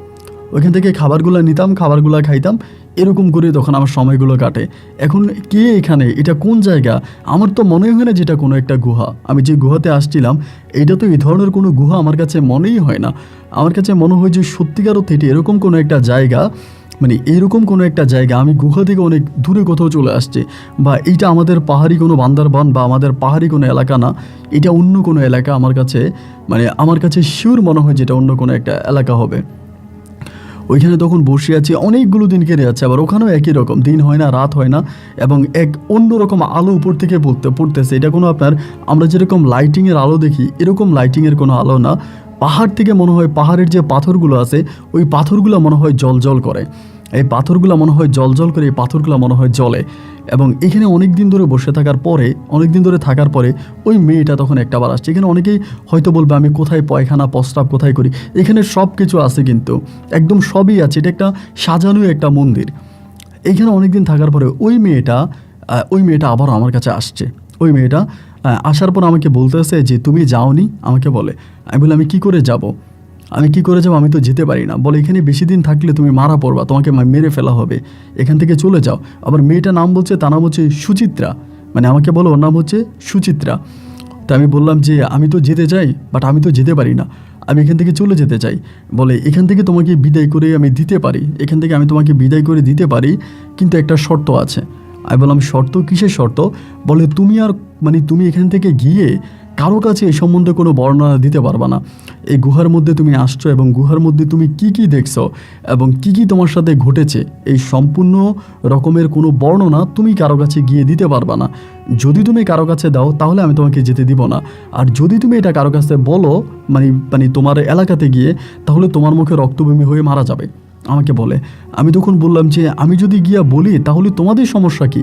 ওইখান থেকে খাবারগুলো নিতাম, খাবারগুলো খাইতাম, এরকম করে তখন আমার সময়গুলো কাটে। এখন কে এখানে, এটা কোন জায়গা, আমার তো মনে হয় না যেটা কোনো একটা গুহা। আমি যে গুহাতে আসছিলাম এইটা তো এই ধরনের কোনো গুহা আমার কাছে মনেই হয় না। আমার কাছে মনে হয় যে সত্যিকার অর্থে এটা এরকম কোনো একটা জায়গা, মানে এরকম কোনো একটা জায়গা, আমি গুহা থেকে অনেক দূরে কোথাও চলে আসছে, বা এইটা আমাদের পাহাড়ি কোনো বান্দরবান বা আমাদের পাহাড়ি কোনো এলাকা না, এটা অন্য কোনো এলাকা। আমার কাছে শিওর মনে হয় যেটা অন্য কোনো একটা এলাকা হবে। ওইখানে তখন বসে আছি, অনেকগুলো দিন কেটে যাচ্ছে, আবার ওখানেও একই রকম, দিন হয় না, রাত হয় না, এবং এক অন্যরকম আলো উপর থেকে পড়তেছে। এটা কোনো আমরা যেরকম লাইটিংয়ের আলো দেখি এরকম লাইটিংয়ের কোনো আলো না। পাহাড় থেকে মনে হয় পাহাড়ের যে পাথরগুলো আছে ওই পাথরগুলো মনে হয় জল করে, এই পাথরগুলো মনে হয় জল করে, এই পাথরগুলো মনে হয় জ্বলে। এবং এখানে অনেক দিন ধরে থাকার পরে ওই মেয়েটা তখন একটাবার আসছে। এখানে অনেকেই হয়তো বলবে আমি কোথায় পায়খানা প্রস্রাব কোথায় করি, এখানে সব কিছু আছে, কিন্তু একদম সবই আছে, এটা একটা সাজানো একটা মন্দির। এইখানে অনেক দিন থাকার পরে ওই মেয়েটা আবার আমার কাছে আসছে। ওই মেয়েটা আসার পর আমাকে বলতেছে যে তুমি যাওনি, আমাকে বলে। আমি বলি আমি কি করে যাব, আমি তো যেতে পারি না। বলে এখানে বেশি দিন থাকলে তুমি মারা পড়বা, তোমাকে মেরে ফেলা হবে, এখান থেকে চলে যাও। আবার মেয়েটার নাম বলছে, তার নাম হচ্ছে সুচিত্রা, মানে আমাকে বলো ওর নাম হচ্ছে সুচিত্রা। তো আমি বললাম যে আমি তো যেতে চাই, বাট আমি তো যেতে পারি না, আমি এখান থেকে চলে যেতে চাই। বলে এখান থেকে তোমাকে বিদায় করে আমি দিতে পারি, আমি তোমাকে বিদায় করে দিতে পারি, কিন্তু একটা শর্ত আছে। আমি বললাম শর্ত, কিসের শর্ত? বলে তুমি এখান থেকে গিয়ে কারো কাছে এই সম্বন্ধে কোনো বর্ণনা দিতে পারবা না। এই গুহার মধ্যে তুমি আসছো, এবং গুহার মধ্যে তুমি কি দেখছো এবং কি তোমার সাথে ঘটেছে, এই সম্পূর্ণ রকমের কোনো বর্ণনা তুমি কারো কাছে গিয়ে দিতে পারবা না। যদি তুমি কারো কাছে দাও তাহলে আমি তোমাকে যেতে দিব না, আর যদি তুমি এটা কারো কাছে বলো মানে তোমার এলাকাতে গিয়ে, তাহলে তোমার মুখে রক্তভূমি হয়ে মারা যাবে, আমাকে বলে। আমি তখন বললাম যে আমি যদি গিয়া বলি তাহলে তোমাদের সমস্যা কি?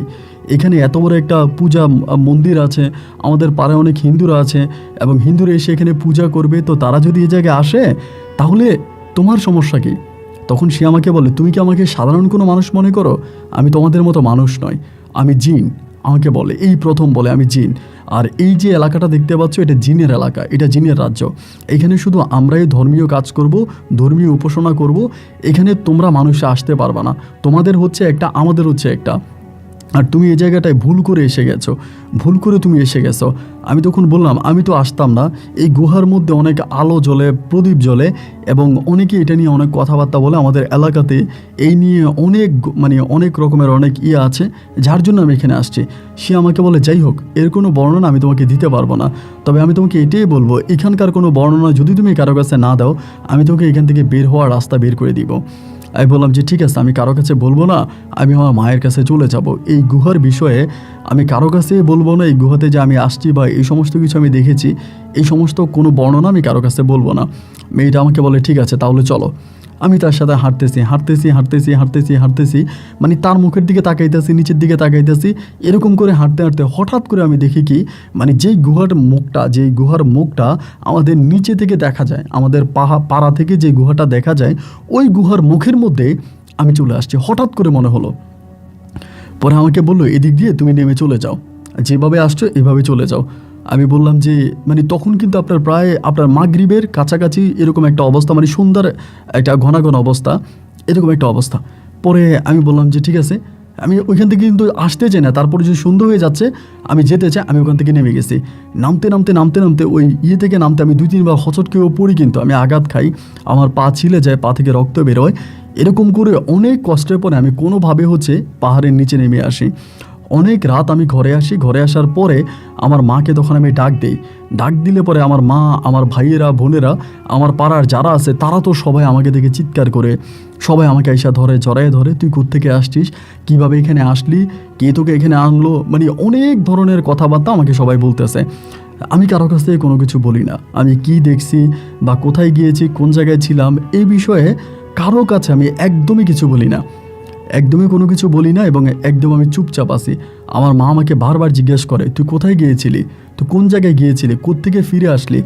এখানে এত বড় একটা পূজা মন্দির আছে, আমাদের পাড়ায় অনেক হিন্দুরা আছে, এবং হিন্দুরা এসে এখানে পূজা করবে, তো তারা যদি এই জায়গায় আসে তাহলে তোমার সমস্যা কি? তখন সে আমাকে বলে তুমি কি আমাকে সাধারণ কোনো মানুষ মনে করো? আমি তোমাদের মতো মানুষ নয়, আমি জিন। আমাকে বলে, এই প্রথম বলে আমি জিন। আর এই যে এলাকাটা দেখতে পাচ্ছ এটা জিনের এলাকা, এটা জিনের রাজ্য। এখানে শুধু আমরাই ধর্মীয় কাজ করব, ধর্মীয় উপাসনা করব, এখানে তোমরা মানুষে আসতে পারবা না, তোমাদের হচ্ছে একটা, আমাদের হচ্ছে একটা। আর তুমি এই জায়গাটায় ভুল করে এসে গেছো, ভুল করে তুমি এসে গেছো। আমি তখন বললাম আমি তো আসতাম না, এই গুহার মধ্যে অনেক আলো জ্বলে, প্রদীপ জ্বলে, এবং অনেকে এটা নিয়ে অনেক কথাবার্তা বলে। আমাদের এলাকাতে এই নিয়ে অনেক অনেক রকমের অনেক আছে, যার জন্য আমি এখানে আসছি। সে আমাকে বলে যাই হোক, এর কোনো বর্ণনা আমি তোমাকে দিতে পারবো না, তবে আমি তোমাকে এটাই বলবো, এখানকার কোনো বর্ণনা যদি তুমি কারো কাছে না দাও, আমি তোমাকে এখান থেকে বের হওয়ার রাস্তা বের করে দিব। আমি বললাম যে ঠিক আছে, আমি কারো কাছে বলবো না, আমি আমার মায়ের কাছে চলে যাব। এই গুহার বিষয়ে আমি কারো কাছে বলবো না, এই গুহাতে যে আমি আসছি বা এই সমস্ত কিছু আমি দেখেছি, এই সমস্ত কোনো বর্ণনা আমি কারো কাছে বলবো না। মেয়েটা আমাকে বলে ঠিক আছে তাহলে চলো। আমি তার সাথে হাঁটতেছি, তার মুখের দিকে তাকাইতেছি, নিচের দিকে তাকাইতেছি, এরকম করে হাঁটতে হাঁটতে হঠাৎ করে আমি দেখি কি, যেই গুহার মুখটা আমাদের নিচে থেকে দেখা যায়, আমাদের পাড়া থেকে যে গুহাটা দেখা যায়, ওই গুহার মুখের মধ্যে আমি চলে আসছি। হঠাৎ করে মনে হলো, পরে আমাকে বললো এদিক দিয়ে তুমি নেমে চলে যাও, যেভাবে আসছো এভাবে চলে যাও। আমি বললাম যে তখন কিন্তু আপনার মাগরিবের কাছাকাছি এরকম একটা অবস্থা, সুন্দর একটা ঘন অবস্থা, এরকম একটা অবস্থা। পরে আমি বললাম যে ঠিক আছে, আমি ওইখান থেকে কিন্তু আসতে চাই না, তারপরে যে সুন্দর হয়ে যাচ্ছে আমি যেতে চাই। আমি ওখান থেকে নেমে গেছি। নামতে ওই থেকে নামতে আমি 2-3 বার হচটকেও পড়ি, কিন্তু আমি আঘাত খাই, আমার পা ছিলে যায়, পা থেকে রক্ত বেরোয়। এরকম করে অনেক কষ্টের পরে আমি কোনোভাবে পাহাড়ের নিচে নেমে আসি। অনেক রাত আমি ঘরে আসি। ঘরে আসার পরে আমার মাকে তখন আমি ডাক দিলে পরে আমার মা, আমার ভাইয়েরা, বোনেরা, আমার পাড়ার যারা আছে তারা তো সবাই আমাকে দেখে চিৎকার করে, সবাই আমাকে আইসা জড়ায় ধরে, তুই কোত্থেকে আসছিস, কিভাবে এখানে আসলি, কে তোকে এখানে আনলো, অনেক ধরনের কথাবার্তা আমাকে সবাই বলতেছে। আমি কারো কাছ থেকে কোনো কিছু বলি না। আমি কি দেখছি বা কোথায় গিয়েছি, কোন জায়গায় ছিলাম, এই বিষয়ে কারো কাছে আমি একদমই কিছু বলি না, একদমই কোনো কিছু বলি না, এবং একদম আমি চুপচাপ আছি। আমার মা আমাকে বারবার জিজ্ঞেস করে তুই কোথায় গিয়েছিলি, তুই কোন জায়গায় গিয়েছিলি, কোত্থেকে ফিরে আসলি,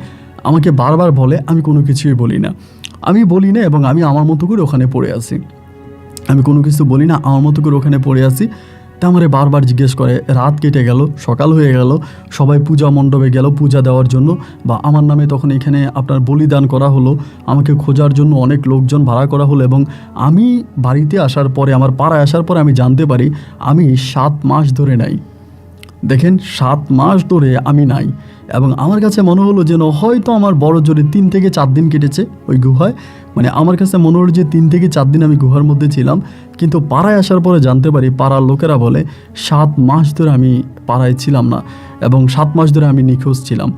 আমাকে বারবার বলে। আমি কোনো কিছুই বলি না, এবং আমি আমার মতো করে ওখানে পড়ে আছি। আমি কোনো কিছু বলি না, আমার মতো করে ওখানে পড়ে আছি। তা আমারে বারবার জিজ্ঞেস করে। রাত কেটে গেল, সকাল হয়ে গেল, সবাই পূজা মণ্ডপে গেল পূজা দেওয়ার জন্য, বা আমার নামে তখন এখানে আপনার বলিদান করা হলো, আমাকে খোঁজার জন্য অনেক লোকজন ভাড়া করা হলো। এবং আমি বাড়িতে আসার পরে, আমার পাড়ায় আসার পরে আমি জানতে পারি আমি 7 মাস ধরে নাই। দেখেন, 7 মাস ধরে আমি নাই। এবং আমার কাছে মনে হলো যেন হয়তো আমার বড় জোরে 3 থেকে 4 দিন কেটেছে ওই গুহায়। আমার কাছে মনে হলো যে 3 থেকে 4 দিন আমি গুহার মধ্যে ছিলাম। কিন্তু পাড়ায় আসার পরে জানতে পারি, পাড়ার লোকেরা বলে 7 মাস ধরে আমি পাড়ায় ছিলাম না, এবং 7 মাস ধরে আমি নিখোঁজ ছিলাম।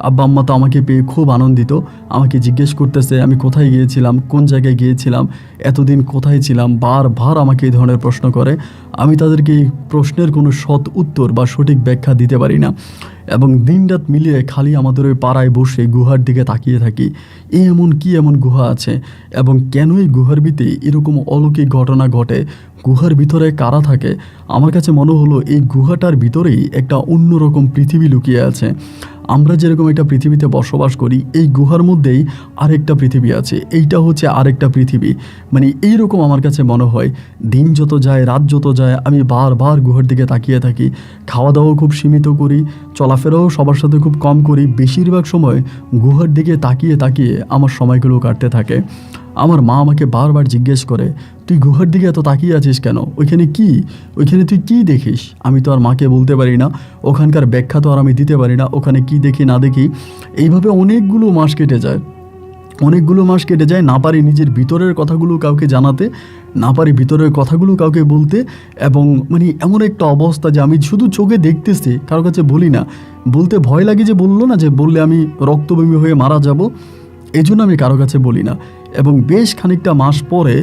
আব্বা আম্মা তো আমাকে পেয়ে খুব আনন্দিত, আমাকে জিজ্ঞেস করতেছে আমি কোথায় গিয়েছিলাম, কোন জায়গায় গিয়েছিলাম, এতদিন কোথায় ছিলাম, বারবার আমাকে এই ধরনের প্রশ্ন করে। আমি তাদেরকে এই প্রশ্নের কোনো সৎ উত্তর বা সঠিক ব্যাখ্যা দিতে পারি না, এবং দিনরাত মিলিয়ে খালি আমাদের ওই পাড়ায় বসে গুহার দিকে তাকিয়ে থাকি। এমন গুহা আছে, এবং কেন এই গুহার ভিতরে এরকম অলৌকিক ঘটনা ঘটে, গুহার ভিতরে কারা থাকে। আমার কাছে মনে হলো এই গুহাটার ভিতরেই একটা অন্যরকম পৃথিবী লুকিয়ে আছে। আমরা যেরকম একটা পৃথিবীতে বসবাস করি, এই গুহার মধ্যেই আরেকটা পৃথিবী আছে, এইটা হচ্ছে আরেকটা পৃথিবী। এইরকম আমার কাছে মনে হয়। দিন যত যায়, রাত যত যায়, আমি বারবার গুহার দিকে তাকিয়ে থাকি। খাওয়া দাওয়াও খুব সীমিত করি, চলাফেরাও সবার সাথে খুব কম করি। বেশিরভাগ সময় গুহার দিকে তাকিয়ে আমার সময়গুলো কাটতে থাকে। আমার মা আমাকে বারবার জিজ্ঞেস করে তুই গুহার দিকে এত তাকিয়ে আছিস কেন, ওইখানে তুই কি দেখিস। আমি তো আর মাকে বলতে পারি না, ওখানকার ব্যাখ্যা তো আর আমি দিতে পারি না, ওখানে কি দেখি না দেখি। এইভাবে অনেকগুলো মাস কেটে যায়, না পারি নিজের ভিতরের কথাগুলো কাউকে জানাতে, না পারি ভিতরের কথাগুলো কাউকে বলতে। এবং এমন একটা অবস্থা যে আমি শুধু চোখে দেখতেছি, কারোর কাছে বলি না। বলতে ভয় লাগে, যে বললে আমি রক্তবমি হয়ে মারা যাব, এই জন্য আমি কারো কাছে বলি না। এবং বেশ খানিকটা মাস পরে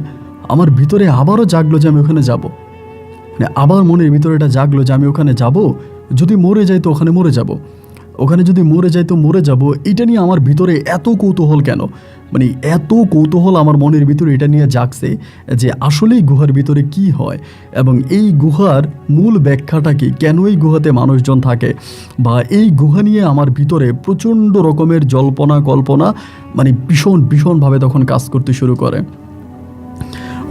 আমার ভিতরে আবারও জাগলো যে আমি ওখানে যাব। আবার মনের ভিতরে এটা জাগলো যে আমি ওখানে যাব, যদি মরে যাই তো ওখানে মরে যাব, ওখানে যদি মরে যাই তো মরে যাব। এটা নিয়ে আমার ভিতরে এত কৌতূহল কেন, এত কৌতূহল আমার মনের ভিতরে এটা নিয়ে জাগছে যে আসলেই গুহার ভিতরে কি হয়, এবং এই গুহার মূল ব্যাখ্যাটা কি, কেন এই গুহাতে মানুষজন থাকে, বা এই গুহা নিয়ে আমার ভিতরে প্রচণ্ড রকমের জল্পনা কল্পনা ভীষণভাবে তখন কাজ করতে শুরু করে।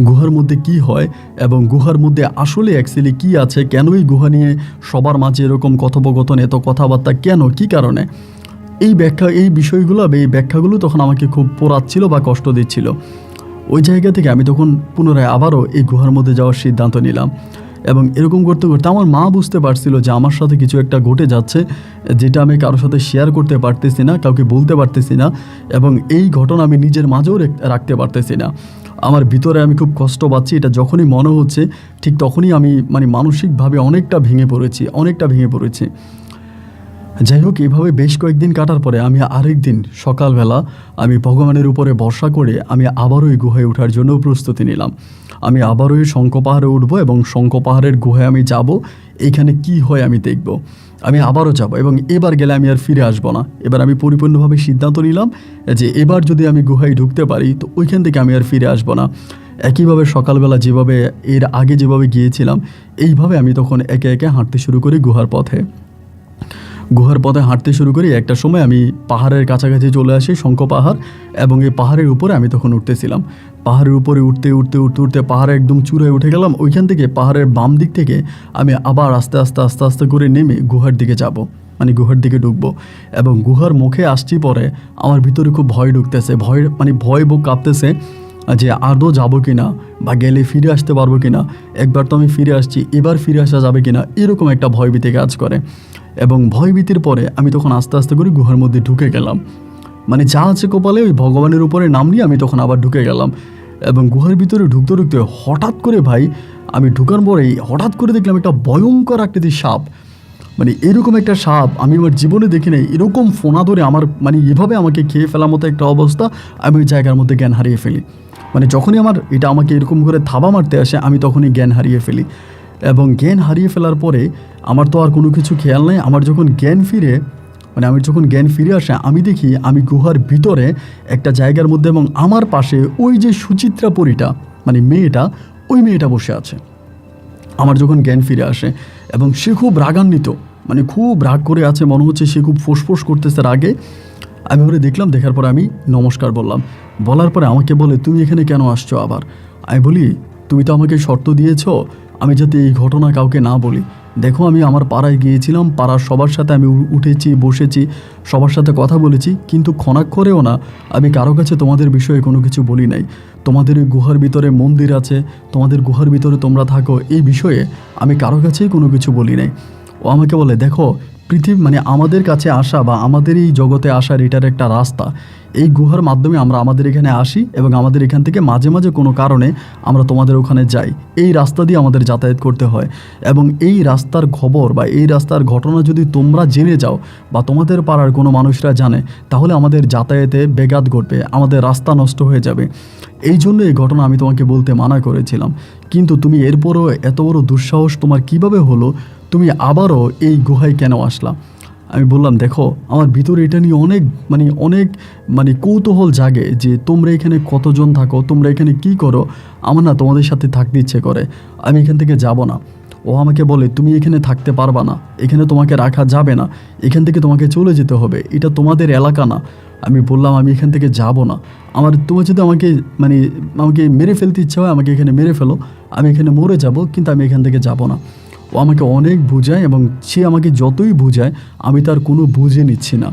গুহার মধ্যে কি হয়, এবং গুহার মধ্যে আসলে অ্যাকচুয়ালি কি আছে, কেন এই গুহা নিয়ে সবার মাঝে এরকম কথোপকথন, এত কথাবার্তা কেন, কি কারণে, এই ব্যাখ্যাগুলো তখন আমাকে খুব পোড়াচ্ছিল বা কষ্ট দিচ্ছিল। ওই জায়গা থেকে আমি তখন পুনরায় আবারও এই গুহার মধ্যে যাওয়ার সিদ্ধান্ত নিলাম। এবং এরকম করতে করতে আমার মা বুঝতে পারছিল যে আমার সাথে কিছু একটা ঘটে যাচ্ছে, যেটা আমি কারোর সাথে শেয়ার করতে পারতেছি না, কাউকে বলতে পারতেছি না, এবং এই ঘটনা আমি নিজের মাঝেও রাখতে পারতেছি না। আমার ভিতরে আমি খুব কষ্ট পাচ্ছি। এটা যখনই মনে হচ্ছে ঠিক তখনই আমি মানসিকভাবে অনেকটা ভেঙে পড়েছি। যাই হোক, এইভাবে বেশ কয়েকদিন কাটার পরে আমি আরেক দিন সকালবেলা আমি ভগবানের উপরে ভরসা করে আমি আবারও এই গুহায় ওঠার জন্য প্রস্তুতি নিলাম। আমি আবারও এই শঙ্খ পাহাড়ে উঠবো এবং শঙ্খ পাহাড়ের গুহায় আমি যাব, এইখানে কি হয় আমি দেখব। আমি আবারও যাব এবং এবার গেলে আমি আর ফিরে আসবো না। এবার আমি পরিপূর্ণভাবে সিদ্ধান্ত নিলাম যে এবার যদি আমি গুহায় ঢুকতে পারি তো ওইখান থেকে আমি আর ফিরে আসবো না। একইভাবে সকালবেলা যেভাবে এর আগে যেভাবে গিয়েছিলাম, এইভাবে আমি তখন একে একে হাঁটতে শুরু করি গুহার পথে হাঁটতে শুরু করি। একটা সময় আমি পাহাড়ের কাছাকাছি চলে আসি, শঙ্খ পাহাড়, এবং এই পাহাড়ের উপরে আমি তখন উঠতেছিলাম। পাহাড়ের উপরে উঠতে পাহাড়ে একদম চূড়ায় উঠে গেলাম। ওইখান থেকে পাহাড়ের বাম দিক থেকে আমি আবার আস্তে আস্তে করে নেমে গুহার দিকে যাব, গুহার দিকে ঢুকবো। এবং গুহার মুখে আসছি পরে আমার ভিতরে খুব ভয় ঢুকতেছে, ভয় বুক কাঁপতেছে যে আদৌ যাবো কিনা, বা গেলে ফিরে আসতে পারবো কিনা। একবার তো আমি ফিরে আসছি, এবার ফিরে আসা যাবে কিনা, এরকম একটা ভয়ভীতি কাজ করে। এবং ভয়ভীতির পরে আমি তখন আস্তে আস্তে করে গুহার মধ্যে ঢুকে গেলাম। যা আছে কপালে ওই ভগবানের উপরে নাম নিয়ে আমি তখন আবার ঢুকে গেলাম। এবং গুহার ভিতরে ঢুকতে হঠাৎ করে ভাই, আমি ঢুকার পরেই হঠাৎ করে দেখলাম একটা ভয়ঙ্কর আকৃতির সাপ। এরকম একটা সাপ আমি আমার জীবনে দেখি নাই। এরকম ফোনা ধরে আমার এভাবে আমাকে খেয়ে ফেলার মতো একটা অবস্থা। আমি ওই জায়গার মধ্যে জ্ঞান হারিয়ে ফেলি। যখনই এটা আমাকে এরকম করে থাবা মারতে আসে, আমি তখনই জ্ঞান হারিয়ে ফেলি। এবং জ্ঞান হারিয়ে ফেলার পরে আমার তো আর কোনো কিছু খেয়াল নেই। আমার যখন জ্ঞান ফিরে আসে, আমি দেখি আমি গুহার ভিতরে একটা জায়গার মধ্যে, এবং আমার পাশে ওই যে সুচিত্রা পরীটা ওই মেয়েটা বসে আছে। আমার যখন জ্ঞান ফিরে আসে এবং সে খুব রাগান্বিত, খুব রাগ করে আছে, মনে হচ্ছে সে খুব ফোঁস করতেছে রাগে। আমি ওরে দেখলাম, দেখার পরে আমি নমস্কার বললাম। বলার পরে আমাকে বলে, তুমি এখানে কেন আসছো আবার? আমি বলি, তুমি তো আমাকে শর্ত দিয়েছো আমি যাতে এই ঘটনা কাউকে না বলি। দেখো, আমি আমার পাড়ায় গিয়েছিলাম, পাড়ার সবার সাথে আমি উঠেছি, বসেছি, সবার সাথে কথা বলেছি, কিন্তু ক্ষণাক্ষরেও না আমি কারো কাছে তোমাদের বিষয়ে কোনো কিছু বলি নাই। তোমাদের এই গুহার ভিতরে মন্দির আছে, তোমাদের গুহার ভিতরে তোমরা থাকো, এই বিষয়ে আমি কারো কাছেই কোনো কিছু বলি নাই। ও আমাকে বলে, দেখো, পৃথিবী আমাদের কাছে আসা বা আমাদের এই জগতে আসার এটার একটা রাস্তা। এই গুহার মাধ্যমে আমরা আমাদের এখানে আসি এবং আমাদের এখান থেকে মাঝে মাঝে কোনো কারণে আমরা তোমাদের ওখানে যাই। এই রাস্তা দিয়ে আমাদের যাতায়াত করতে হয়, এবং এই রাস্তার খবর বা এই রাস্তার ঘটনা যদি তোমরা জেনে যাও বা তোমাদের পাড়ার কোনো মানুষরা জানে, তাহলে আমাদের যাতায়াতে ব্যাঘাত ঘটবে, আমাদের রাস্তা নষ্ট হয়ে যাবে। এই জন্য এই ঘটনা আমি তোমাকে বলতে মানা করেছিলাম, কিন্তু তুমি এরপরও এত বড় দুঃসাহস তোমার কিভাবে হলো? তুমি আবারও এই গুহায় কেন আসলা? আমি বললাম, দেখো, আমার ভিতরে এটা নিয়ে অনেক কৌতূহল জাগে যে তোমরা এখানে কতজন থাকো, তোমরা এখানে কি করো। আমার না তোমাদের সাথে থাকতে ইচ্ছে করে, আমি এখান থেকে যাব না। ও আমাকে বলে, তুমি এখানে থাকতে পারবা না, এখানে তোমাকে রাখা যাবে না, এখান থেকে তোমাকে চলে যেতে হবে, এটা তোমাদের এলাকা না। আমি বললাম, আমি এখান থেকে যাব না। তোমার যদি আমাকে মেরে ফেলতে ইচ্ছা হয়, আমাকে এখানে মেরে ফেলো, আমি এখানে মরে যাব, কিন্তু আমি এখান থেকে যাব না। ও আমাকে অনেক বুঝায়, এবং সে আমাকে যতই বুঝায় আমি তার কোনো বুঝে নিচ্ছি না,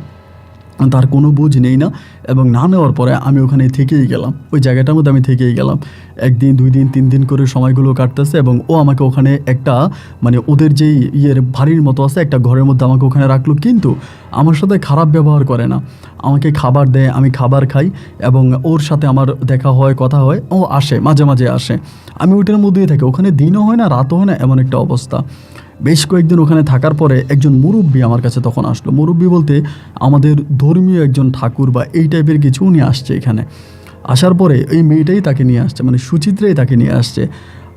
তার কোনো বুঝ নেই না। এবং না নেওয়ার পরে আমি ওখানে থেকেই গেলাম, ওই জায়গাটার মধ্যে আমি থেকেই গেলাম। 1 দিন 2 দিন 3 দিন করে সময়গুলো কাটতেছে, এবং ও আমাকে ওখানে একটা ওদের যেই ভারীর মতো আছে একটা ঘরের মধ্যে আমাকে ওখানে রাখলো, কিন্তু আমার সাথে খারাপ ব্যবহার করে না। আমাকে খাবার দেয়, আমি খাবার খাই, এবং ওর সাথে আমার দেখা হয়, কথা হয়। ও আসে, মাঝে মাঝে আসে, আমি ওইটার মধ্যেই থাকি। ওখানে দিনও হয় না, রাতও হয় না, এমন একটা অবস্থা। বেশ কয়েকদিন ওখানে থাকার পরে একজন মুরব্বী আমার কাছে তখন আসলো। মুরব্বী বলতে আমাদের ধর্মীয় একজন ঠাকুর বা এই টাইপের কিছু উনি আসছে এখানে। আসার পরে এই মেয়েটাই তাকে নিয়ে আসছে, সুচিত্রাই তাকে নিয়ে আসছে।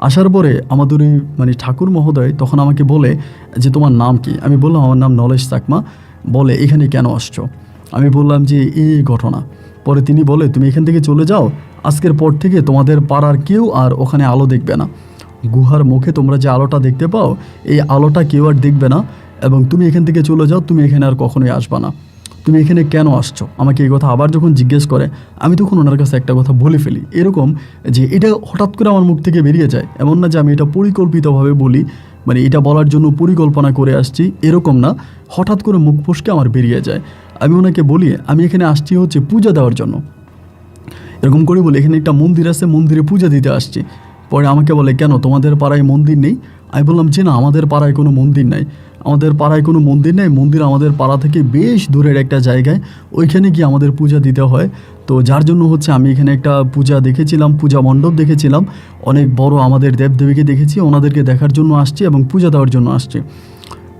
আসার পরে আমাদের ওই ঠাকুর মহোদয় তখন আমাকে বলে যে, তোমার নাম কি? আমি বললাম, আমার নাম নলেশ চাকমা। বলে, এখানে কেন আসছো? আমি বললাম যে এই ঘটনা। পরে তিনি বলে, তুমি এখান থেকে চলে যাও, আজকের পর থেকে তোমাদের পাড়ার কেউ আর ওখানে আলো দেখবে না। গুহার মুখে তোমরা যে আলোটা দেখতে পাও, এই আলোটা কেউ আর দেখবে না, এবং তুমি এখান থেকে চলে যাও, তুমি এখানে আর কখনোই আসবা না। তুমি এখানে কেন আসছো? আমাকে এই কথা আবার যখন জিজ্ঞেস করে, আমি তখন ওনার কাছে একটা কথা বলে ফেলি, এরকম যে এটা হঠাৎ করে আমার মুখ থেকে বেরিয়ে যায়। এমন না যে আমি এটা পরিকল্পিতভাবে বলি, এটা বলার জন্য পরিকল্পনা করে আসছি, এরকম না, হঠাৎ করে মুখ ফসকে আমার বেরিয়ে যায়। আমি ওনাকে বলি, আমি এখানে আসছি হচ্ছে পূজা দেওয়ার জন্য, এরকম করে বলি, এখানে একটা মন্দির আছে, মন্দিরে পূজা দিতে আসছি। পরে আমাকে বলে, কেন তোমাদের পাড়ায় মন্দির নেই? আমি বললাম যে না, আমাদের পাড়ায় কোনো মন্দির নাই, আমাদের পাড়ায় কোনো মন্দির নেই, মন্দির আমাদের পাড়া থেকে বেশ দূরের একটা জায়গায়, ওইখানে গিয়ে আমাদের পূজা দিতে হয়। তো যার জন্য হচ্ছে আমি এখানে একটা পূজা দেখেছিলাম, পূজা মণ্ডপ দেখেছিলাম, অনেক বড় আমাদের দেবদেবীকে দেখেছি, ওনাদেরকে দেখার জন্য আসছি এবং পূজা দেওয়ার জন্য আসছি।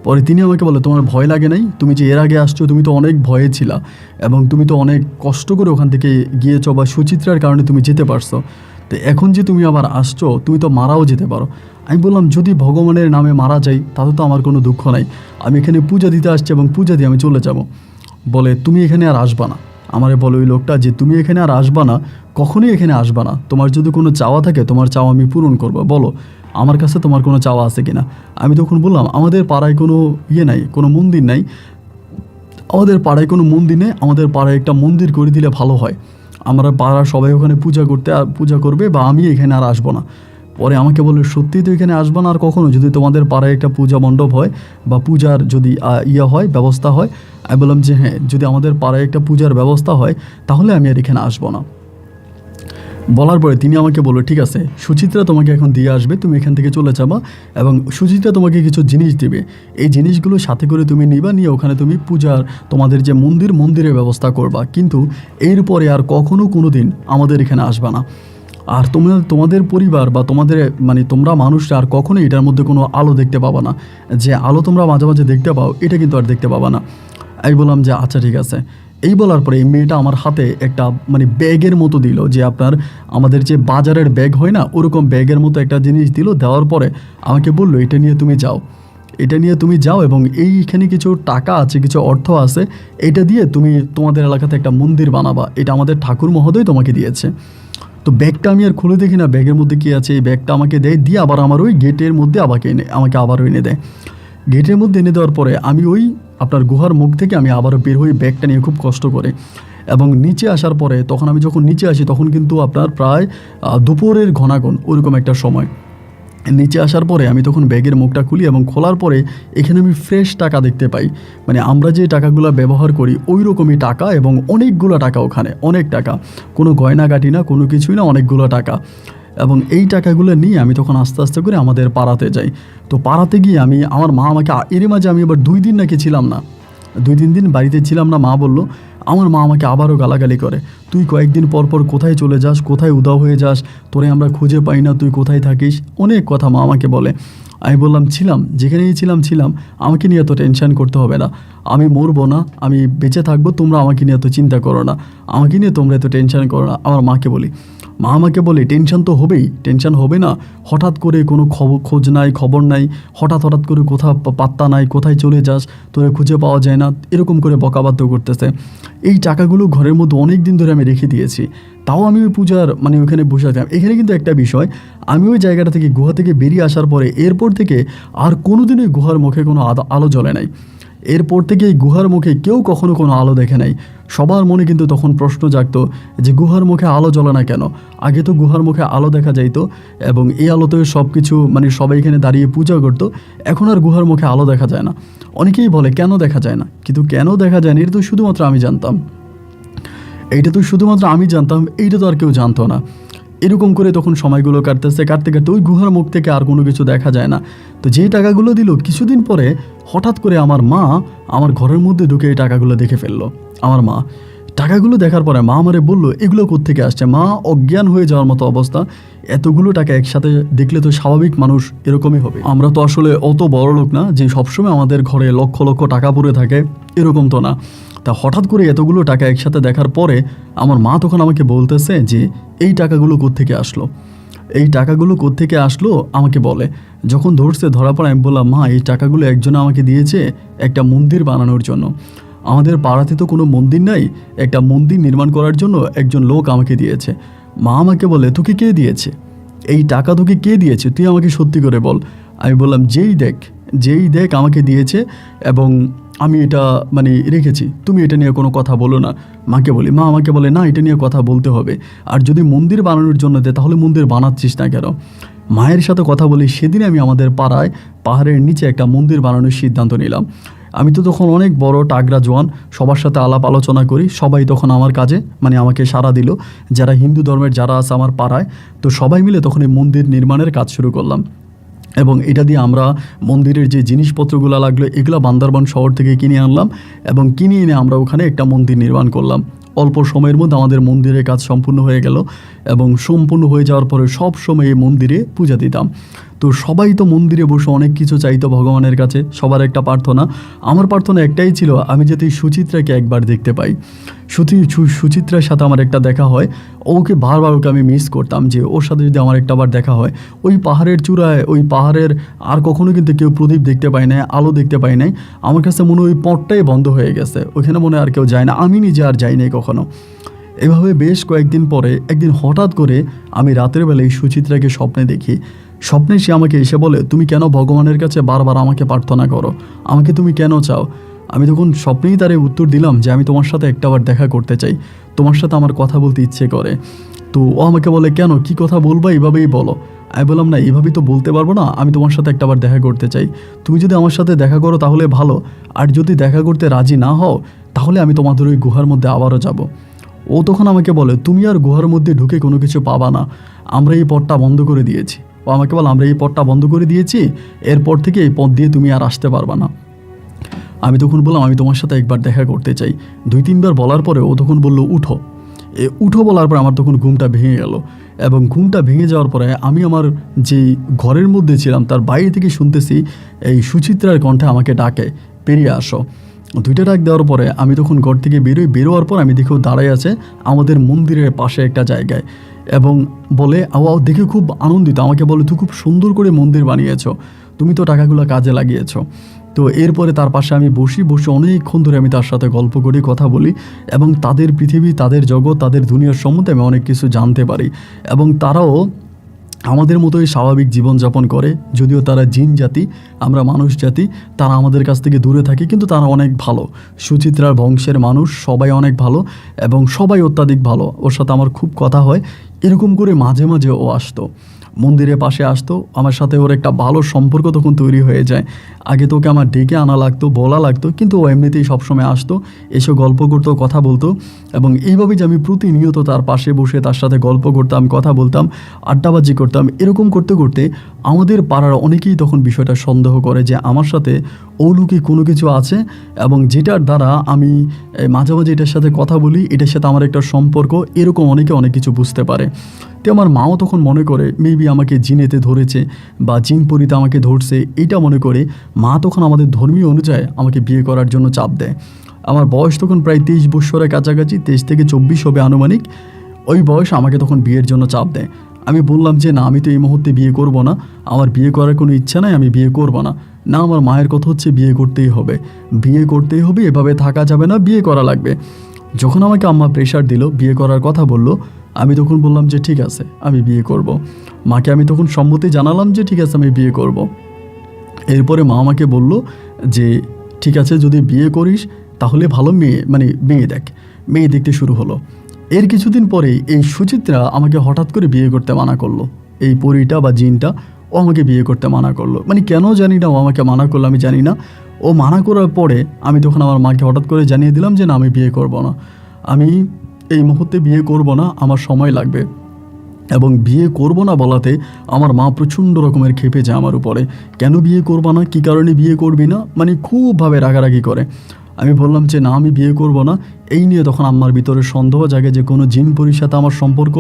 পরে তিনি আমাকে বলে, তোমার ভয় লাগে নাই? তুমি যে এর আগে আসছো তুমি তো অনেক ভয়ে ছিলা এবং তুমি তো অনেক কষ্ট করে ওখান থেকে গিয়েছো বা সুচিত্রার কারণে তুমি যেতে পারছো, তো এখন যে তুমি আবার আসছো তুমি তো মারাও যেতে পারো। আমি বললাম যদি ভগবানের নামে মারা যাই তাতে তো আমার কোনো দুঃখ নাই, আমি এখানে পূজা দিতে আসছি এবং পূজা দিয়ে আমি চলে যাব। বলে তুমি এখানে আর আসবা না। আমারে বলে ওই লোকটা যে তুমি এখানে আর আসবা না, কখনোই এখানে আসবা না, তোমার যদি কোনো চাওয়া থাকে তোমার চাওয়া আমি পূরণ করবো, বলো আমার কাছে তোমার কোনো চাওয়া আছে কিনা। আমি তখন বললাম আমাদের পাড়ায় কোনো নাই, কোনো মন্দির নাই, আমাদের পাড়ায় কোনো মন্দির নেই, আমাদের পাড়ায় একটা মন্দির করে দিলে ভালো হয়, আমরা পাড়ার সবাই ওখানে পূজা করবে বা আমি এখানে আর আসবো না। পরে আমাকে বললো সত্যিই তো এখানে আসবো না আর কখনো, যদি তোমাদের পাড়ায় একটা পূজা মণ্ডপ হয় বা পূজার যদি হয়, ব্যবস্থা হয়। আমি বললাম যে হ্যাঁ, যদি আমাদের পাড়ায় একটা পূজার ব্যবস্থা হয় তাহলে আমি আর এখানে আসবো না। বলার পরে তিনি আমাকে বললো ঠিক আছে, সুচিত্রা তোমাকে এখন দিয়ে আসবে, তুমি এখান থেকে চলে যাবা এবং সুচিত্রা তোমাকে কিছু জিনিস দিবে, এই জিনিসগুলো সাথে করে তুমি নিবা, নিয়ে ওখানে তুমি পূজার তোমাদের যে মন্দিরের ব্যবস্থা করবা, কিন্তু এরপরে আর কখনো কোনো দিন আমাদের এখানে আসবা না। আর তোমাদের পরিবার বা তোমাদের তোমরা মানুষরা আর কখনোই এটার মধ্যে কোনো আলো দেখতে পাবা না, যে আলো তোমরা মাঝে মাঝে দেখতে পাও এটা কিন্তু আর দেখতে পাবা না। আমি বললাম যে আচ্ছা ঠিক আছে। এই বলার পরে এই মেয়েটা আমার হাতে একটা ব্যাগের মতো দিল, যে আপনার আমাদের যে বাজারের ব্যাগ হয় না ওরকম ব্যাগের মতো একটা জিনিস দিল। দেওয়ার পরে আমাকে বললো এটা নিয়ে তুমি যাও এবং এইখানে কিছু টাকা আছে, কিছু অর্থ আছে, এটা দিয়ে তুমি তোমাদের এলাকাতে একটা মন্দির বানাবা, এটা আমাদের ঠাকুর মহোদয় তোমাকে দিয়েছে। তো ব্যাগটা আমি আর খুলে দেখি না ব্যাগের মধ্যে কী আছে, এই ব্যাগটা আমাকে দেয়, দিয়ে আবার আমার ওই গেটের মধ্যে আমাকে আবারও এনে দেয়। গেটের মধ্যে এনে দেওয়ার পরে আমি ওই আপনার গুহার মুখ থেকে আমি আবারও বের হই ব্যাগটা নিয়ে খুব কষ্ট করে, এবং নিচে আসার পরে তখন আমি যখন নিচে আসি তখন কিন্তু আপনার প্রায় দুপুরের ঘনাঘন ওরকম একটা সময়। নিচে আসার পরে আমি তখন ব্যাগের মুখটা খুলি এবং খোলার পরে এখানে আমি ফ্রেশ টাকা দেখতে পাই, আমরা যে টাকাগুলো ব্যবহার করি ওই রকমই টাকা, এবং অনেকগুলো টাকা, ওখানে অনেক টাকা, কোনো গয়নাগাটি না, কোনো কিছুই না, অনেকগুলো টাকা। এবং এই টাকাগুলো নিয়ে আমি তখন আস্তে আস্তে করে আমাদের পাড়াতে যাই। তো পাড়াতে গিয়ে আমার মা আমাকে এর মাঝে আমি আবার 2 দিন নাকি ছিলাম না, 2-3 দিন বাড়িতে ছিলাম না। আমার মা আমাকে আবারও গালাগালি করে, তুই কয়েকদিন পর পর কোথায় চলে যাস, কোথায় উধাও হয়ে যাস, তোরে আমরা খুঁজে পাই না, তুই কোথায় থাকিস, অনেক কথা মা আমাকে বলে। আমি বললাম যেখানেই ছিলাম, আমাকে নিয়ে এত টেনশন করতে হবে না, আমি মরবো না, আমি বেঁচে থাকবো, তোমরা আমাকে নিয়ে এত চিন্তা করো না, আমাকে নিয়ে তোমরা এত টেনশন করো না। আমার মা আমাকে বলে টেনশন তো হবেই, টেনশন হবে না, হঠাৎ করে কোনো খোঁজ নাই, খবর নাই, হঠাৎ করে কোথাও পাত্তা নাই, কোথায় চলে যাস, তোরে খুঁজে পাওয়া যায় না, এরকম করে বকাবাধ্য করতেছে। এই টাকাগুলো ঘরের মধ্যে অনেক দিন ধরে আমি রেখে দিয়েছি, তাও আমি ওই পূজার ওখানে বসে আছিলাম। এখানে কিন্তু একটা বিষয়, আমি ওই জায়গাটা থেকে গুহা থেকে বেরিয়ে আসার পরে এরপর থেকে আর কোনোদিন ওই গুহার মুখে কোনো আলো জ্বলে নাই। এরপর থেকে এই গুহার মুখে কেউ কখনো কোনো আলো দেখে নাই। সবার মনে কিন্তু তখন প্রশ্ন জাগতো যে গুহার মুখে আলো জ্বলে না কেন? আগে তো গুহার মুখে আলো দেখা যাইতো এবং এই আলোতে সব কিছু সবাই এখানে দাঁড়িয়ে পূজা করতো, এখন আর গুহার মুখে আলো দেখা যায় না। অনেকেই বলে কেন দেখা যায় না, কিন্তু কেন দেখা যায় না এটা তো শুধুমাত্র আমি জানতাম, এইটা তো আর কেউ জানতো না। এরকম করে তখন সময়গুলো কাটতে ওই গুহার মুখ থেকে আর কোনো কিছু দেখা যায় না। তো যেই টাকাগুলো দিল কিছুদিন পরে হঠাৎ করে আমার মা আমার ঘরের মধ্যে ঢুকে এই টাকাগুলো দেখে ফেললো। আমার মা টাকাগুলো দেখার পরে মা আমারে বললো এগুলো কোত্থেকে আসছে। মা অজ্ঞান হয়ে যাওয়ার মতো অবস্থা, এতগুলো টাকা একসাথে দেখলে তো স্বাভাবিক মানুষ এরকমই হবে। আমরা তো আসলে অত বড় লোক না যে সবসময় আমাদের ঘরে লক্ষ লক্ষ টাকা পড়ে থাকে, এরকম তো না। তা হঠাৎ করে এতগুলো টাকা একসাথে দেখার পরে আমার মা তখন আমাকে বলতেছে যে এই টাকাগুলো কোত্থেকে আসলো আমাকে বলে। যখন ধরা পড়ে আমি বললাম মা এই টাকাগুলো একজন আমাকে দিয়েছে একটা মন্দির বানানোর জন্য, আমাদের পাড়াতে তো কোনো মন্দির নাই, একটা মন্দির নির্মাণ করার জন্য একজন লোক আমাকে দিয়েছে। মা আমাকে বলে তোকে কে দিয়েছে, এই টাকা তোকে কে দিয়েছে, তুই আমাকে সত্যি করে বল। আমি বললাম যেই দেখ আমাকে দিয়েছে এবং আমি এটা রেখেছি, তুমি এটা নিয়ে কোনো কথা বলো না। মা আমাকে বলে না এটা নিয়ে কথা বলতে হবে, আর যদি মন্দির বানানোর জন্য দেয় তাহলে মন্দির বানাচ্ছিস না কেন? মায়ের সাথে কথা বলি সেদিন আমি আমাদের পাড়ায় পাহাড়ের নিচে একটা মন্দির বানানোর সিদ্ধান্ত নিলাম। আমি তো তখন অনেক বড় টাগরা জোয়ান, সবার সাথে আলাপ আলোচনা করি, সবাই তখন আমার কাজে আমাকে সাড়া দিল, যারা হিন্দু ধর্মের যারা আছে আমার পাড়ায়। তো সবাই মিলে তখন এই মন্দির নির্মাণের কাজ শুরু করলাম। এবং এটা দিয়ে আমরা মন্দিরের যে জিনিসপত্রগুলো লাগলো এগুলো বান্দরবান শহর থেকে কিনে আনলাম এবং কিনে এনে আমরা ওখানে একটা মন্দির নির্মাণ করলাম। অল্প সময়ের মধ্যে আমাদের মন্দিরের কাজ সম্পূর্ণ হয়ে গেল এবং সম্পূর্ণ হয়ে যাওয়ার পরে সব সময় এই মন্দিরে পূজা দিতাম। তো সবাই তো মন্দিরে বসে অনেক কিছু চাইতো ভগবানের কাছে, সবার একটা প্রার্থনা। আমার প্রার্থনা একটাই ছিল, আমি যাতে সুচিত্রাকে একবার দেখতে পাই। সুচিত্রার সাথে আমার একটা দেখা হয়, ওকে বারবার ওকে আমি মিস করতাম যে ওর সাথে যদি আমার একটা বার দেখা হয়। ওই পাহাড়ের চূড়ায়, ওই পাহাড়ের আর কখনো কিন্তু কেউ প্রদীপ দেখতে পায় নাই, আলো দেখতে পায় নাই। আমার কাছে মনে হয় ওই পথটাই বন্ধ হয়ে গেছে, ওইখানে মনে হয় আর কেউ যায় না, আমি নিজে আর যাই নাই কখনো। এভাবে বেশ কয়েকদিন পরে একদিন হঠাৎ করে আমি রাতের বেলায় সুচিত্রাকে স্বপ্নে দেখি। স্বপ্নে সে আমাকে এসে বলে, তুমি কেন ভগবানের কাছে বারবার আমাকে প্রার্থনা করো, আমাকে তুমি কেন চাও? আমি তখন স্বপ্নেই তার উত্তর দিলাম যে আমি তোমার সাথে একটাবার দেখা করতে চাই, তোমার সাথে আমার কথা বলতে ইচ্ছে করে। তো ও আমাকে বলে, কেন, কি কথা বলবা, এভাবেই বলো। আমি বললাম, না এভাবেই তো বলতে পারবো না, আমি তোমার সাথে একটাবার দেখা করতে চাই। তুমি যদি আমার সাথে দেখা করো তাহলে ভালো, আর যদি দেখা করতে রাজি না হও তাহলে আমি তোমাদের ওই গুহার মধ্যে আবারও যাব। ও তখন আমাকে বলে, তুমি আর গুহার মধ্যে ঢুকে কোনো কিছু পাবা না, আমরা এই পথটা বন্ধ করে দিয়েছি। ও আমাকে বলে, আমরা এই পথটা বন্ধ করে দিয়েছি, এরপর থেকে এই পথ দিয়ে তুমি আর আসতে পারবা না। আমি তখন বললাম, আমি তোমার সাথে একবার দেখা করতে চাই। 2-3 বার বলার পরে ও তখন বললো, উঠো। উঠো বলার পরে আমার তখন ঘুমটা ভেঙে গেল, এবং ঘুমটা ভেঙে যাওয়ার পরে আমি আমার যে ঘরের মধ্যে ছিলাম তার বাইরে থেকে শুনতেছি এই সুচিত্রার কণ্ঠে আমাকে ডাকে, বেরিয়ে আসো। 2টা ডাক দেওয়ার পরে আমি তখন ঘর থেকে বেরোয়ার পর আমি দেখেও দাঁড়ায় আছে আমাদের মন্দিরের পাশে একটা জায়গায়, এবং বলে, ও দেখে খুব আনন্দিত, আমাকে বলে, তুই খুব সুন্দর করে মন্দির বানিয়েছ, তুমি তো টাকাগুলো কাজে লাগিয়েছ। তো এরপরে তার পাশে আমি বসে অনেকক্ষণ ধরে আমি তার সাথে গল্প করি, কথা বলি, এবং তাদের পৃথিবী, তাদের জগৎ, তাদের দুনিয়ার সম্বন্ধে আমি অনেক কিছু জানতে পারি। এবং তারাও আমাদের মতোই স্বাভাবিক জীবনযাপন করে, যদিও তারা জিন জাতি, আমরা মানুষ জাতি, তারা আমাদের কাছ থেকে দূরে থাকে, কিন্তু তারা অনেক ভালো। সুচিত্রার বংশের মানুষ সবাই অনেক ভালো এবং সবাই অত্যাধিক ভালো। ওর সাথে আমার খুব কথা হয়। এরকম করে মাঝে মাঝে ও আসতো, মন্দিরের পাশে আসতো, আমার সাথে ওর একটা ভালো সম্পর্ক তখন তৈরি হয়ে যায়। আগে তো ওকে আমার ডেকে আনা লাগতো, বলা লাগতো, কিন্তু ও এমনিতেই সবসময় আসতো, এসে গল্প করতো, কথা বলতো। এবং এইভাবেই যে আমি প্রতিনিয়ত তার পাশে বসে তার সাথে গল্প করতাম, কথা বলতাম, আড্ডাবাজি করতাম। এরকম করতে করতে আমাদের পাড়ার অনেকেই তখন বিষয়টা সন্দেহ করে যে আমার সাথে অলৌকিক কোনো কিছু আছে, এবং যেটার দ্বারা আমি মাঝে মাঝে এটার সাথে কথা বলি, এটার সাথে আমার একটা সম্পর্ক, এরকম অনেকে অনেক কিছু বুঝতে পারে। তো আমার মাও তখন মনে করে মেবি আমাকে জিনেতে ধরেছে বা জিন পরিতে আমাকে ধরছে, এটা মনে করে মা তখন আমাদের ধর্মীয় অনুযায়ী আমাকে বিয়ে করার জন্য চাপ দেয়। আমার বয়স তখন প্রায় 23 বছরের কাছাকাছি, 23 থেকে 24 হবে আনুমানিক। ওই বয়স আমাকে তখন বিয়ের জন্য চাপ দেয়। আমি বললাম যে না, আমি তো এই মুহূর্তে বিয়ে করব না, আমার বিয়ে করার কোনো ইচ্ছা নাই, আমি বিয়ে করব না। না, আমার মায়ের কথা হচ্ছে বিয়ে করতেই হবে, বিয়ে করতেই হবে, এভাবে থাকা যাবে না, বিয়ে করা লাগবে। যখন আমাকে আম্মা প্রেশার দিল, বিয়ে করার কথা বলল, আমি তখন বললাম যে ঠিক আছে, আমি বিয়ে করব। মাকে আমি তখন সম্মতি জানালাম যে ঠিক আছে, আমি বিয়ে করব। এরপরে মা আমাকে বলল যে ঠিক আছে, যদি বিয়ে করিস তাহলে ভালো মেয়ে দেখ। মেয়ে দেখতে শুরু হলো। এর কিছুদিন পরেই এই সুচিত্রা আমাকে হঠাৎ করে বিয়ে করতে মানা করলো। এই পরীটা বা জিনটা ও আমাকে বিয়ে করতে মানা করলো, কেন জানি না, ও আমাকে মানা করলো, আমি জানি না। ও মানা করার পরে আমি তখন আমার মাকে হঠাৎ করে জানিয়ে দিলাম যে না, আমি বিয়ে করব না, আমি এই মুহূর্তে বিয়ে করব না, আমার সময় লাগবে। এবং বিয়ে করব না বলাতে আমার মা প্রচণ্ড রকমের ক্ষেপে যায় আমার উপরে। কেন বিয়ে করবা না, কী কারণে বিয়ে করবি না, খুবভাবে রাগারাগি করে। আমি বললাম যে না, আমি বিয়ে করব না। এই নিয়ে তখন আম্মার ভিতরে সন্দেহ জাগে যে কোনো জিন পরির সাথে আমার সম্পর্ক,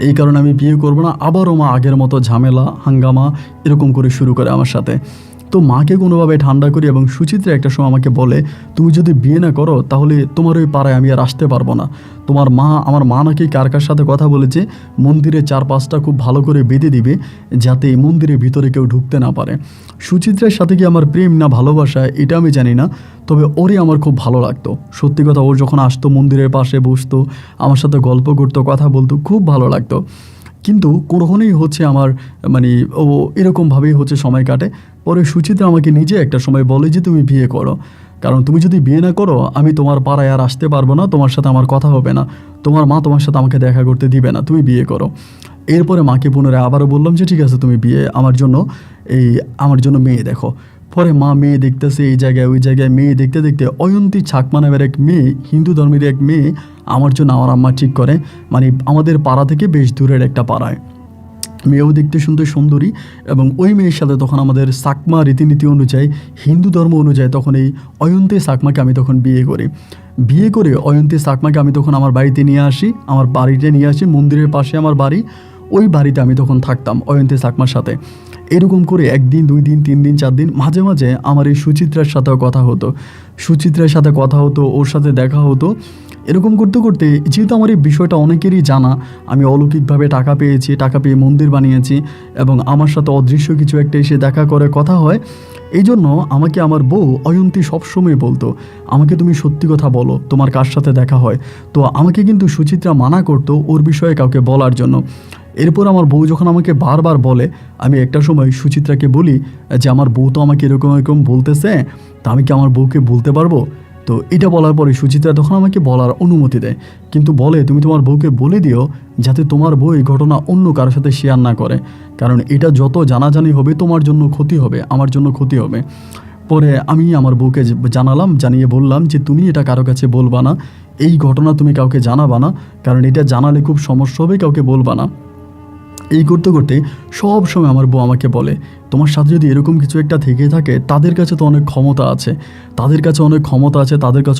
এই কারণে আমি বিয়ে করব না। আবারও মা আগের মতো ঝামেলা, হাঙ্গামা এরকম করে শুরু করে আমার সাথে। তো মাকে কোনোভাবে ঠান্ডা করি, এবং সুচিত্রা একটা সময় আমাকে বলে, তুমি যদি বিয়ে না করো তাহলে তোমার ওই পাড়ায় আমি আর আসতে পারবো না। আমার মা নাকি কার সাথে কথা বলেছে, মন্দিরের 4-5টা খুব ভালো করে বেঁধে দিবে, যাতে এই মন্দিরের ভিতরে কেউ ঢুকতে না পারে। সুচিত্রার সাথে কি আমার প্রেম না ভালোবাসা এটা আমি জানি না, তবে ওরই আমার খুব ভালো লাগতো। সত্যি কথা, ওর যখন আসতো মন্দিরের পাশে বসতো, আমার সাথে গল্প করতো, কথা বলতো, খুব ভালো লাগতো। কিন্তু কখনোই হচ্ছে আমার ও এরকমভাবেই হচ্ছে সময় কাটে। পরে সুচিত্রা আমাকে নিজে একটা সময় বলে যে তুমি বিয়ে করো, কারণ তুমি যদি বিয়ে না করো আমি তোমার পাড়ায় আর আসতে পারবো না, তোমার সাথে আমার কথা হবে না, তোমার মা তোমার সাথে আমাকে দেখা করতে দিবে না, তুমি বিয়ে করো। এরপরে মাকে পুনরায় আবারও বললাম যে ঠিক আছে, তুমি বিয়ে আমার জন্য মেয়ে দেখো। পরে মা মেয়ে দেখতেছে, এই জায়গায় ওই জায়গায় মেয়ে দেখতে দেখতে অয়ন্তী ছাকমা নামের এক মেয়ে, হিন্দু ধর্মের এক মেয়ে আমার জন্য আমার আম্মা ঠিক করে, আমাদের পাড়া থেকে বেশ দূরের একটা পাড়ায়। মেয়েও দেখতে শুনতে সুন্দরী, এবং ওই মেয়ের সাথে তখন আমাদের সাকমা রীতিনীতি অনুযায়ী, হিন্দু ধর্ম অনুযায়ী তখন এই অয়ন্তী সাকমাকে আমি তখন বিয়ে করে অয়ন্তী সাকমাকে আমি তখন আমার বাড়িতে নিয়ে আসি, আমার বাড়িতে নিয়ে আসি, মন্দিরের পাশে আমার বাড়ি, ওই বাড়িতে আমি তখন থাকতাম অয়ন্তী সাকমার সাথে। এরকম করে 1 দিন 2 দিন 3 দিন 4 দিন, মাঝে মাঝে আমার এই সুচিত্রার সাথেও কথা হতো, ওর সাথে দেখা হতো। এরকম করতে করতে যেহেতু আমার এই বিষয়টা অনেকেরই জানা, আমি অলৌকিকভাবে টাকা পেয়েছি, টাকা পেয়ে মন্দির বানিয়েছি, এবং আমার সাথে অদৃশ্য কিছু একটা এসে দেখা করে কথা হয়, এই জন্য আমাকে আমার বউ অয়ন্তী সবসময় বলতো, আমাকে তুমি সত্যি কথা বলো, তোমার কার সাথে দেখা হয়। তো আমাকে কিন্তু সুচিত্রা মানা করতো ওর বিষয়ে কাউকে বলার জন্য। এরপর আমার বউ যখন আমাকে বারবার বলে, আমি একটা সময় সুচিত্রাকে বলি যে আমার বউ তো আমাকে এরকম এরকম বলতেছে, তা আমি কি আমার বউকে বলতে পারবো? তো এটা বলার পরে সুচিত্রা তখন আমাকে বলার অনুমতি দেয়, কিন্তু বলে তুমি তোমার বউকে বলে দিও যাতে তোমার বউ এই ঘটনা অন্য কারোর সাথে শেয়ার না করে, কারণ এটা যত জানাজানি হবে তোমার জন্য ক্ষতি হবে, আমার জন্য ক্ষতি হবে। পরে আমি আমার বউকে জানিয়ে বললাম যে তুমি এটা কারো কাছে বলবা না, এই ঘটনা তুমি কাউকে জানাবা না, কারণ এটা জানালে খুব সমস্যা হবে, কাউকে বলবা না। এই করতে করতে সব সময় আমার বউ আমাকে বলে, তোমার সাথে যদি এরকম কিছু একটা থেকে থাকে, তাদের কাছে তো অনেক ক্ষমতা আছে, তাদের কাছে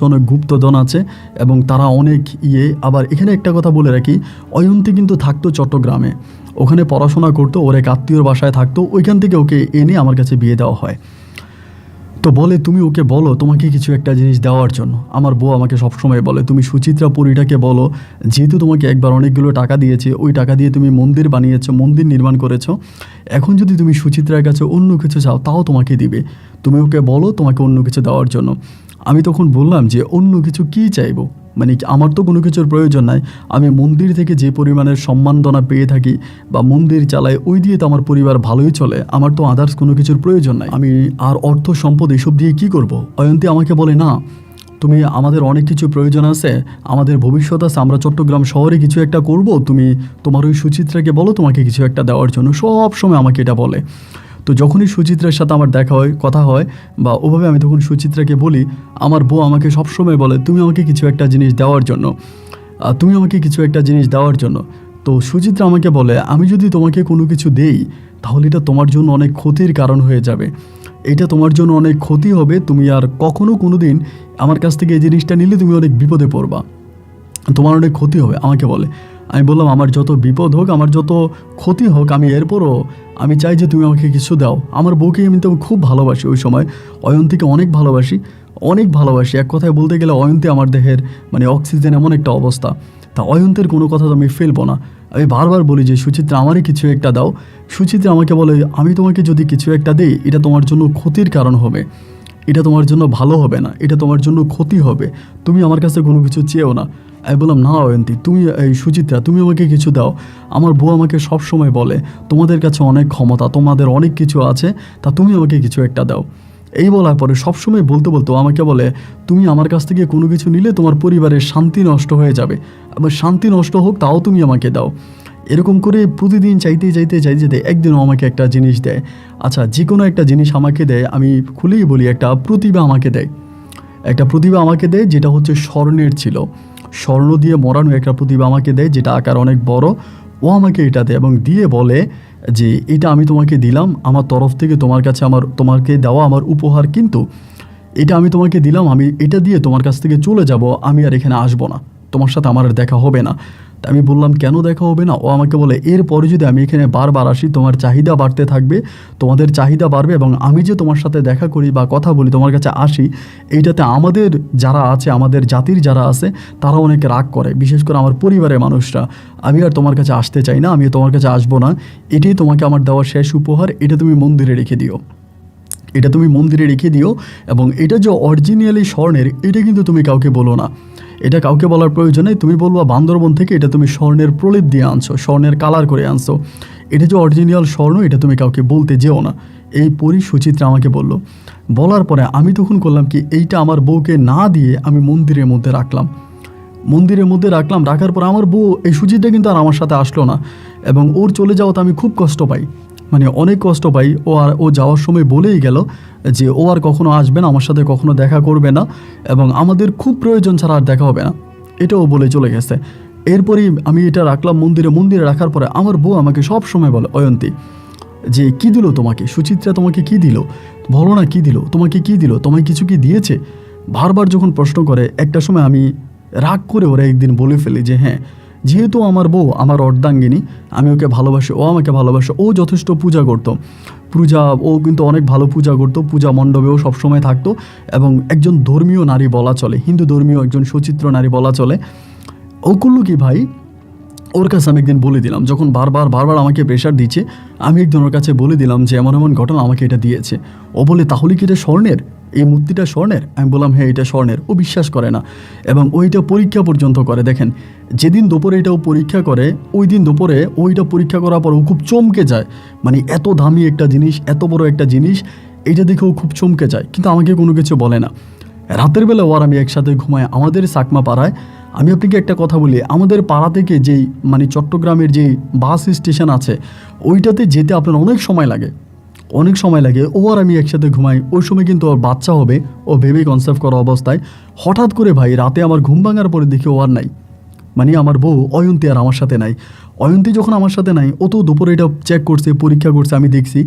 অনেক গুপ্তধন আছে, এবং তারা অনেক আবার এখানে একটা কথা বলে রাখি, অয়ন্তী কিন্তু থাকতো চট্টগ্রামে, ওখানে পড়াশোনা করতো, ওর এক আত্মীয়র বাসায় থাকতো, ওইখান থেকে ওকে এনে আমার কাছে বিয়ে দেওয়া হয়। তো বলে তুমি ওকে বলো তোমাকে কিছু একটা জিনিস দেওয়ার জন্য। আমার বউ আমাকে সবসময় বলে, তুমি সুচিত্রা পরীটাকে বলো, যেহেতু তোমাকে একবার অনেকগুলো টাকা দিয়েছে, ওই টাকা দিয়ে তুমি মন্দির বানিয়েছো, মন্দির নির্মাণ করেছো, এখন যদি তুমি সুচিত্রার কাছে অন্য কিছু চাও তাও তোমাকে দিবে, তুমি ওকে বলো তোমাকে অন্য কিছু দেওয়ার জন্য। আমি তখন বললাম যে অন্য কিছু কী চাইবো, মানে আমার তো কোনো কিছুর প্রয়োজন নাই, আমি মন্দির থেকে যে পরিমাণের সম্মাননা পেয়ে থাকি বা মন্দির চালাই, ওই দিয়ে তো আমার পরিবার ভালোই চলে, আমার তো আদার্স কোনো কিছুর প্রয়োজন নাই, আমি আর অর্থ সম্পদ এসব দিয়ে কি করব। অয়ন্তী আমাকে বলে, না তুমি, আমাদের অনেক কিছু প্রয়োজন আছে, আমাদের ভবিষ্যৎ আছে, আমরা চট্টগ্রাম শহরে কিছু একটা করব, তুমি তোমার ওই সুচিত্রাকে বলো তোমাকে কিছু একটা দেওয়ার জন্য, সব সময় আমাকে এটা বলে। তো যখনই সুচিত্রার সাথে আমার দেখা হয়, কথা হয়, বা ওভাবে আমি তখন সুচিত্রাকে বলি, আমার বউ আমাকে সবসময় বলে তুমি আমাকে কিছু একটা জিনিস দেওয়ার জন্য। তো সুচিত্রা আমাকে বলে, আমি যদি তোমাকে কোনো কিছু দেই তাহলে এটা তোমার জন্য অনেক ক্ষতির কারণ হয়ে যাবে, এটা তোমার জন্য অনেক ক্ষতি হবে, তুমি আর কখনো কোনো দিন আমার কাছ থেকে এই জিনিসটা নিলে তুমি অনেক বিপদে পড়বা, তোমার অনেক ক্ষতি হবে, আমাকে বলে। আমি বললাম, আমার যত বিপদ হোক, আমার যত ক্ষতি হোক, আমি চাই যে তুমি আমাকে কিছু দাও। আমার বউকে আমি তো খুব ভালোবাসি, ওই সময় অয়ন্তীকে অনেক ভালোবাসি, এক কথায় বলতে গেলে অয়ন্তী আমার দেহের মানে অক্সিজেন, এমন একটা অবস্থা। তা অয়ন্তের কোনো কথা তো আমি ফেলবো না, আমি বারবার বলি যে সুচিত্রা আমারই কিছু একটা দাও। সুচিত্রা আমাকে বলে, আমি তোমাকে যদি কিছু একটা দিই এটা তোমার জন্য ক্ষতির কারণ হবে, এটা তোমার জন্য ভালো হবে না, এটা তোমার জন্য ক্ষতি হবে, তুমি আমার কাছে কোনো কিছু চেয়েও না। আমি বললাম, না অয়ন্তী, তুমি এই সুচিত্রা তুমি আমাকে কিছু দাও। আমার বউ আমাকে সব সময় বলে তোমাদের কাছে অনেক ক্ষমতা, তোমাদের অনেক কিছু আছে, তা তুমি আমাকে কিছু একটা দাও। এই বলার পরে সবসময় বলতে আমাকে বলে, তুমি আমার কাছ থেকে কোনো কিছু নিলে তোমার পরিবারের শান্তি নষ্ট হয়ে যাবে, আবার শান্তি নষ্ট হোক তাও তুমি আমাকে দাও। এরকম করে প্রতিদিন চাইতে একদিনও আমাকে একটা জিনিস দেয়। আচ্ছা, যে কোনো একটা জিনিস আমাকে দেয়, আমি খুলেই বলি, একটা প্রতিভা আমাকে দেয়, যেটা হচ্ছে স্বর্ণের ছিল, স্বর্ণ দিয়ে মরানো একটা প্রতিভা আমাকে দেয়, যেটা আকার অনেক বড়। ও আমাকে এটা দেয় এবং দিয়ে বলে যে এটা আমি তোমাকে দিলাম আমার তরফ থেকে, তোমাকে দেওয়া আমার উপহার, কিন্তু এটা আমি তোমাকে দিলাম, আমি এটা দিয়ে তোমার কাছ থেকে চলে যাব, আমি আর এখানে আসবো না, তোমার সাথে আমার আর দেখা হবে না। তা আমি বললাম, কেন দেখা হবে না? ও আমাকে বলে, এরপরে যদি আমি এখানে বারবার আসি তোমার চাহিদা বাড়তে থাকবে, তোমাদের চাহিদা বাড়বে, এবং আমি যে তোমার সাথে দেখা করি বা কথা বলি, তোমার কাছে আসি, এইটাতে আমাদের যারা আছে, আমাদের জাতির যারা আছে, তারা অনেক রাগ করে, বিশেষ করে আমার পরিবারের মানুষরা। আমি আর তোমার কাছে আসতে চাই না, আমি তোমার কাছে আসবো না, এটাই তোমাকে আমার দেওয়া শেষ উপহার, এটা তুমি মন্দিরে রেখে দিও, এবং এটা যে অরিজিনালি স্বর্ণের, এটা কিন্তু তুমি কাউকে বলো না, এটা কাউকে বলার প্রয়োজন নেই। তুমি বলবা বান্দরবন থেকে এটা তুমি স্বর্ণের প্রলেপ দিয়ে আনছো, স্বর্ণের কালার করে আনছো, এটা যে অরিজিনাল স্বর্ণ, এটা তুমি কাউকে বলতে যেও না। এই সুচিত্রা আমাকে বলার পরে আমি তখন করলাম কি, এইটা আমার বউকে না দিয়ে আমি মন্দিরের মধ্যে রাখলাম। রাখার পর আমার বউ, এই সুচিত্রা কিন্তু আর আমার সাথে আসলো না, এবং ওর চলে যাওয়াতে আমি খুব কষ্ট পাই, মানে অনেক কষ্ট পাই। ও যাওয়ার সময় বলেই গেল যে ও আর কখনো আসবে না, আমার সাথে কখনো দেখা করবে না, এবং আমাদের খুব প্রয়োজন ছাড়া আর দেখা হবে না, এটাও বলে চলে গেছে। এরপরেই আমি এটা রাখলাম মন্দিরে রাখার পরে আমার বউ আমাকে সব সময় বলে, অয়ন্তী যে কী দিল তোমাকে, সুচিত্রা তোমাকে কী দিল, বলো না কী দিল, তোমাকে কী দিল, তোমায় কিছু কি দিয়েছে। বারবার যখন প্রশ্ন করে, একটা সময় আমি রাগ করে ওরা একদিন বলে ফেলি যে হ্যাঁ, যেহেতু আমার বউ আমার অর্ধাঙ্গিনী, আমি ওকে ভালোবাসি, ও আমাকে ভালোবাসে, ও যথেষ্ট পূজা করতো, ও কিন্তু অনেক ভালো পূজা করতো, পূজা মণ্ডপেও সবসময় থাকতো এবং একজন ধর্মীয় নারী বলা চলে, হিন্দু ধর্মীয় একজন সুচিত্র নারী বলা চলে। ও করলো কি ভাই, ওর কাছে আমি একদিন বলে দিলাম, যখন বারবার আমাকে প্রেশার দিচ্ছে, আমি একদিন ওর কাছে বলে দিলাম যে এমন এমন ঘটনা, আমাকে এটা দিয়েছে। ও বলে তাহলে কি এটা স্বর্ণের, এই মূর্তিটা স্বর্ণের? আমি বললাম হ্যাঁ এটা স্বর্ণের। ও বিশ্বাস করে না এবং ওইটা পরীক্ষা পর্যন্ত করে। দেখেন, যেদিন দুপুরে এটা ও পরীক্ষা করে, ওই দিন দুপুরে ওইটা পরীক্ষা করার পর ও খুব চমকে যায়, মানে এত দামি একটা জিনিস, এত বড় একটা জিনিস, এইটা দেখে ও খুব চমকে যায়, কিন্তু আমাকে কোনো কিছু বলে না। রাতের বেলা ও আর আমি একসাথে ঘুমাই আমাদের চাকমা পাড়ায়। আমি আপনাকে একটা কথা বলি, আমাদের পাড়া থেকে যেই মানে চট্টগ্রামের যেই বাস স্টেশন আছে, ওইটাতে যেতে আপনার অনেক সময় লাগে। ও আর আমি একসাথে ঘুমাই। ওই সময় কিন্তু ওর বাচ্চা হবে, ও ভেবে কনসেপ্ট করা অবস্থায় হঠাৎ করে ভাই রাতে আমার ঘুম ভাঙার পরে দেখি ও আর নাই, মানে আমার বউ অয়ন্তী আর আমার সাথে নাই। অয়ন্তী যখন আমার সাথে নাই, ও তো দুপুরে এটা চেক করছে, পরীক্ষা করছে, আমি দেখছি।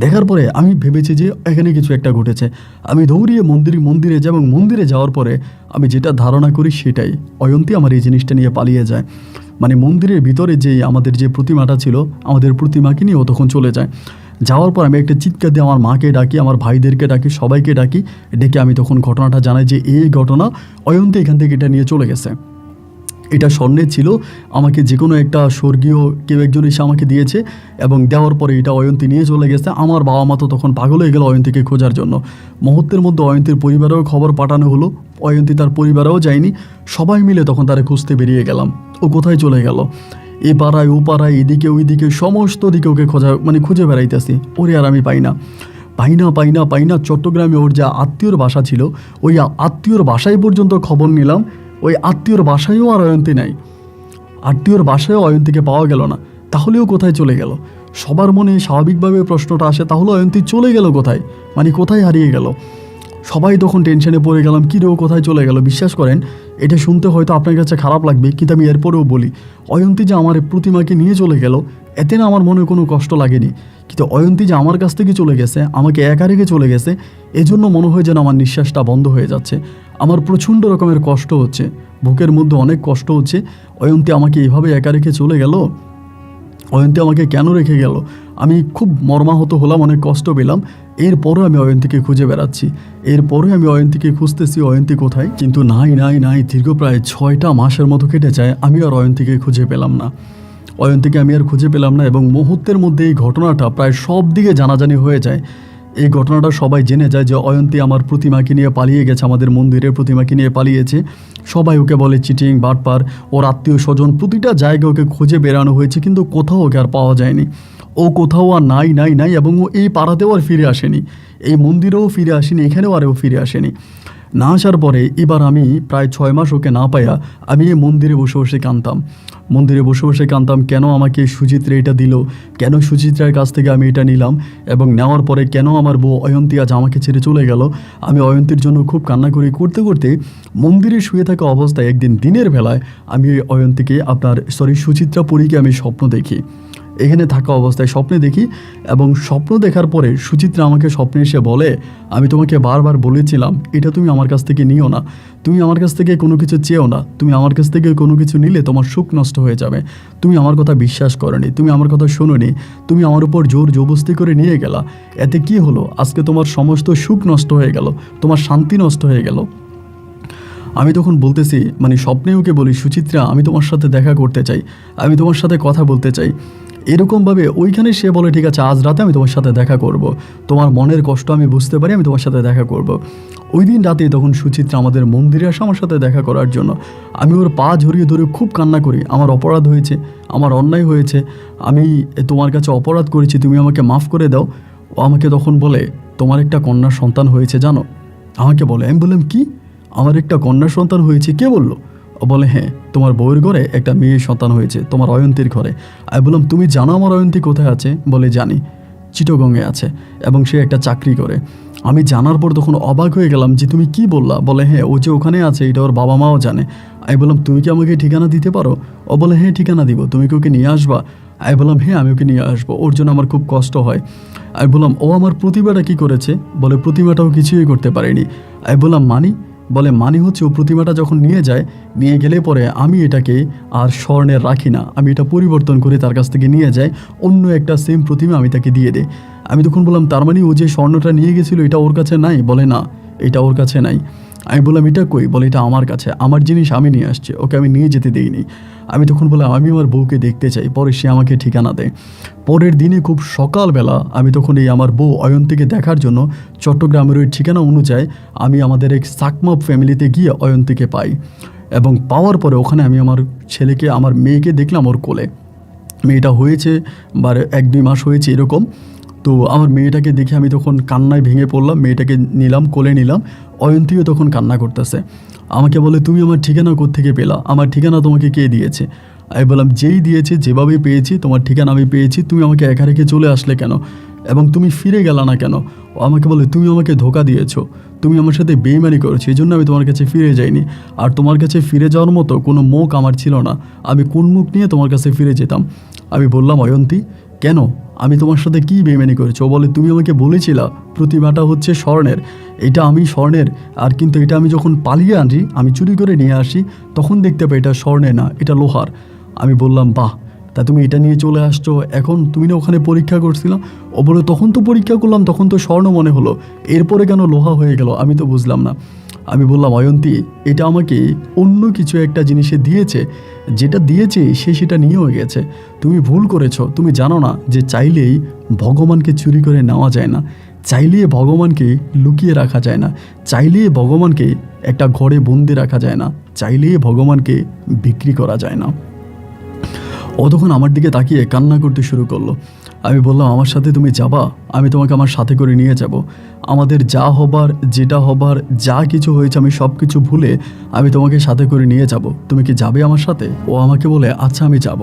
দেখার পরে আমি ভেবেছি যে এখানে কিছু একটা ঘটেছে। আমি দৌড়িয়ে মন্দিরে যাই এবং মন্দিরে যাওয়ার পরে আমি যেটা ধারণা করি সেটাই, অয়ন্তী আমার এই জিনিসটা নিয়ে পালিয়ে যায়। মানে মন্দিরের ভিতরে যে আমাদের যে প্রতিমাটা ছিল, আমাদের প্রতিমাকে নিয়ে ও তখন চলে যায়। যাওয়ার পর আমি একটা চিৎকার দিয়ে আমার মাকে ডাকি, আমার ভাইদেরকে ডাকি, সবাইকে ডাকি, ডেকে আমি তখন ঘটনাটা জানাই যে এই ঘটনা, অয়ন্তী এখান থেকে এটা নিয়ে চলে গেছে। এটা স্বর্ণের ছিল, আমাকে যে কোনো একটা স্বর্গীয় কেউ একজন এসে আমাকে দিয়েছে এবং দেওয়ার পরে এটা অয়ন্তী নিয়ে চলে গেছে। আমার বাবা মা তো তখন পাগল হয়ে গেল অয়ন্তীকে খোঁজার জন্য। মুহূর্তের মধ্যে অয়ন্তীর পরিবারেও খবর পাঠানো হলো, অয়ন্তী তার পরিবারেও যায়নি, সবাই মিলে তখন তারা খুঁজতে বেরিয়ে গেলাম। ও কোথায় চলে গেল, এ পাড়ায় ও পাড়ায়, এদিকে ওইদিকে সমস্ত দিকে ওকে খুঁজে বেড়াইতেছি, ওরে আর আমি পাই না। চট্টগ্রামে ওর যা আত্মীয়র বাসা ছিল, ওই আত্মীয়র বাসায় পর্যন্ত খবর নিলাম, ওই আত্মীয়র বাসায়ও আর অয়ন্তী নাই, আত্মীয়র বাসায়ও অয়ন্তীকে পাওয়া গেল না। তাহলেও কোথায় চলে গেল? সবার মনে স্বাভাবিকভাবে প্রশ্নটা আসে, তাহলে অয়ন্তী চলে গেল কোথায়, মানে কোথায় হারিয়ে গেল? সবাই তখন টেনশনে পড়ে গেলাম, কী রে ও কোথায় চলে গেল। বিশ্বাস করেন, এটা শুনতে হয়তো আপনার কাছে খারাপ লাগবে, কিন্তু আমি এরপরেও বলি, অয়ন্তী যে আমার প্রতিমাকে নিয়ে চলে গেল, এতে না আমার মনে কোনো কষ্ট লাগেনি, কিন্তু অয়ন্তী যে আমার কাছ থেকে চলে গেছে, আমাকে একা রেখে চলে গেছে, এজন্য মনে হয় যেন আমার নিঃশ্বাসটা বন্ধ হয়ে যাচ্ছে। আমার প্রচণ্ড রকমের কষ্ট হচ্ছে, বুকের মধ্যে অনেক কষ্ট হচ্ছে। অয়ন্তী আমাকে এভাবে একা রেখে চলে গেল, অয়ন্তী আমাকে কেন রেখে গেল? আমি খুব মর্মাহত হলাম, অনেক কষ্ট পেলাম। এরপরও আমি অয়ন্তীকে খুঁজে বেড়াচ্ছি, আমি অয়ন্তীকে খুঁজতেছি, অয়ন্তী কোথায়, কিন্তু নাই। দীর্ঘ প্রায় 6টা মাসের মতো কেটে যায়, আমি আর অয়ন্তীকে খুঁজে পেলাম না। এবং মুহূর্তের মধ্যে এই ঘটনাটা প্রায় সব দিকে জানাজানি হয়ে যায়। এই ঘটনাটা সবাই জেনে যায় যে অয়ন্তী আমার প্রতিমাকে নিয়ে পালিয়ে গেছে, আমাদের মন্দিরের প্রতিমাকে নিয়ে পালিয়েছে। সবাই ওকে বলে চিটিং, বাটপার, ওর আত্মীয় স্বজন প্রতিটা জায়গায় ওকে খুঁজে বেড়ানো হয়েছে, কিন্তু কোথাও ওকে আর পাওয়া যায়নি। ও কোথাও আর নাই এবং ও এই পাড়াতেও আর ফিরে আসেনি, এই মন্দিরেও ফিরে আসেনি, এখানেও আর ও ফিরে আসেনি। না আসার পরে এবার আমি প্রায় 6 মাস ওকে না পাইয়া আমি এই মন্দিরে বসে কাঁদতাম, কেন আমাকে সুচিত্রা এটা দিল, কেন সুচিত্রার কাছ থেকে আমি এটা নিলাম, এবং নেওয়ার পরে কেন আমার বউ অয়ন্তী আজ আমাকে ছেড়ে চলে গেল। আমি অয়ন্তীর জন্য খুব কান্না করতে মন্দিরে শুয়ে থাকা অবস্থায় একদিন দিনের বেলায় আমি সুচিত্রা পরীকে আমি স্বপ্ন দেখি, এখানে থাকা অবস্থায় স্বপ্নে দেখি, এবং স্বপ্ন দেখার পরে সুচিত্রা আমাকে স্বপ্নে এসে বলে, আমি তোমাকে বারবার বলেছিলাম এটা তুমি আমার কাছ থেকে নিও না, তুমি আমার কাছ থেকে কোনো কিছু চেয়েও না, তুমি আমার কাছ থেকে কোনো কিছু নিলে তোমার সুখ নষ্ট হয়ে যাবে, তুমি আমার কথা বিশ্বাস করোনি, তুমি আমার কথা শোনোনি, তুমি আমার উপর জোর জবরদস্তি করে নিয়ে গেলা, এতে কি হলো, আজকে তোমার সমস্ত সুখ নষ্ট হয়ে গেল, তোমার শান্তি নষ্ট হয়ে গেল। আমি তখন বলতেছি, মানে স্বপ্নে ওকে বলি, সুচিত্রা আমি তোমার সাথে দেখা করতে চাই, আমি তোমার সাথে কথা বলতে চাই। এরকমভাবে ওইখানে সে বলে ঠিক আছে আজ রাতে আমি তোমার সাথে দেখা করব, তোমার মনের কষ্ট আমি বুঝতে পারি, আমি তোমার সাথে দেখা করব। ওই দিন রাতে তখন সুচিত্রা আমাদের মন্দিরে আসে আমার সাথে দেখা করার জন্য। আমি ওর পা জড়িয়ে ধরে খুব কান্না করি, আমার অপরাধ হয়েছে, আমার অন্যায় হয়েছে, আমি তোমার কাছে অপরাধ করেছি, তুমি আমাকে মাফ করে দাও। ও আমাকে তখন বলে, তোমার একটা কন্যা সন্তান হয়েছে জানো, আমাকে বলে। আমি বললাম কি, আমার একটা কন্যা সন্তান হয়েছে, কে বললো? ও বলে হ্যাঁ, তোমার বউয়ের ঘরে একটা মেয়ের সন্তান হয়েছে, তোমার অয়ন্তীর ঘরে। আমি বললাম তুমি জানো আমার অয়ন্তী কোথায় আছে? বলে জানি, চিটগঙ্গে আছে এবং সে একটা চাকরি করে। আমি জানার পর তখন অবাক হয়ে গেলাম যে তুমি কি বললা? বলে হ্যাঁ, ও যে ওখানে আছে এটা ওর বাবা মাও জানে। আমি বললাম তুমি কি আমাকে ঠিকানা দিতে পারো? ও বলে হ্যাঁ ঠিকানা দিব, তুমি কি ওকে নিয়ে আসবা? আমি বললাম হ্যাঁ আমি ওকে নিয়ে আসবো, ওর জন্য আমার খুব কষ্ট হয়। আমি বললাম ও আমার প্রতিমাটা কি করেছে? বলে প্রতিমাটাও কিছুই করতে পারেনি। আমি বললাম মানি? বলে মানি হচ্ছে ও প্রতিমাটা যখন নিয়ে যায়, নিয়ে গেলে পরে আমি এটাকে আর স্বর্ণের রাখি না, আমি এটা পরিবর্তন করে তার কাছ থেকে নিয়ে যাই, অন্য একটা সেম প্রতিমা আমি তাকে দিয়ে দিই। আমি তখন বললাম তার মানে ও যে স্বর্ণটা নিয়ে গেছিলো এটা ওর কাছে নাই? বলে না, এটা ওর কাছে নাই। আমি বললাম এটা কই? বলে এটা আমার কাছে, আমার জিনিস আমি নিয়ে আসছি, ওকে আমি নিয়ে যেতে দিইনি। আমি তখন বললাম আমি আমার বউকে দেখতে চাই। পরে সে আমাকে ঠিকানা দেয়। পরের দিনে খুব সকালবেলা আমি তখন এই আমার বউ অয়ন্তীকে দেখার জন্য চট্টগ্রামের ওই ঠিকানা অনুযায়ী আমি আমাদের এক সাকমা ফ্যামিলিতে গিয়ে অয়ন্তীকে পাই, এবং পাওয়ার পরে ওখানে আমি আমার ছেলেকে, আমার মেয়েকে দেখলাম ওর কোলে। মেয়েটা হয়েছে 1-2 মাস হয়েছে এরকম। তো আমার মেয়েটাকে দেখে আমি তখন কান্নায় ভেঙে পড়লাম, মেয়েটাকে নিলাম, কোলে নিলাম। অয়ন্তীও তখন কান্না করতেছে। আমাকে বলে তুমি আমার ঠিকানা কোত্থেকে পেলা? আমার ঠিকানা তোমাকে কে দিয়েছে? আমি বললাম যেই দিয়েছে, যেভাবে পেয়েছি, তোমার ঠিকানা আমি পেয়েছি, তুমি আমাকে একা রেখে চলে আসলে কেন? এবং তুমি ফিরে গেলা না কেন? ও আমাকে বলে তুমি আমাকে ধোকা দিয়েছো, তুমি আমার সাথে বেইমানি করেছো, এই জন্য আমি তোমার কাছে ফিরে যাইনি। আর তোমার কাছে ফিরে যাওয়ার মতো কোনো মুখ আমার ছিল না, আমি কোন মুখ নিয়ে তোমার কাছে ফিরে যেতাম? আমি বললাম অয়ন্তী কেন, আমি তোমার সাথে কী বেইমানি করেছি? ও বলে তুমি আমাকে বলেছিলা প্রতিমাটা হচ্ছে স্বর্ণের, এটা আমি স্বর্ণের, আর কিন্তু এটা আমি যখন পালিয়ে আনি, আমি চুরি করে নিয়ে আসি, তখন দেখতে পাই এটা স্বর্ণের না, এটা লোহার। আমি বললাম বাহ, তা তুমি এটা নিয়ে চলে আসছো, এখন তুমি না ওখানে পরীক্ষা করছিলাম? ও বলে তখন তো পরীক্ষা করলাম, তখন তো স্বর্ণ মনে হলো, এরপরে কেন লোহা হয়ে গেল? আমি তো বুঝলাম না। আমি বললাম অয়ন্তী এটা আমাকে অন্য কিছু একটা জিনিসে দিয়েছে, যেটা দিয়েছে সে সেটা নিয়েও গেছে, তুমি ভুল করেছো। তুমি জানো না যে চাইলেই ভগবানকে চুরি করে নেওয়া যায় না, চাইলেই ভগবানকে লুকিয়ে রাখা যায় না, চাইলেই ভগবানকে একটা ঘরে বন্দি রাখা যায় না, চাইলেই ভগবানকে বিক্রি করা যায় না। ও তখন আমার দিকে তাকিয়ে কান্না করতে শুরু করলো। আমি বললাম আমার সাথে তুমি যাবা? আমি তোমাকে আমার সাথে করে নিয়ে যাব, আমাদের যা হবার, যেটা হবার, যা কিছু হয়েছে আমি সব কিছু ভুলে আমি তোমাকে সাথে করে নিয়ে যাব, তুমি কি যাবে আমার সাথে? ও আমাকে বলে আচ্ছা আমি যাব।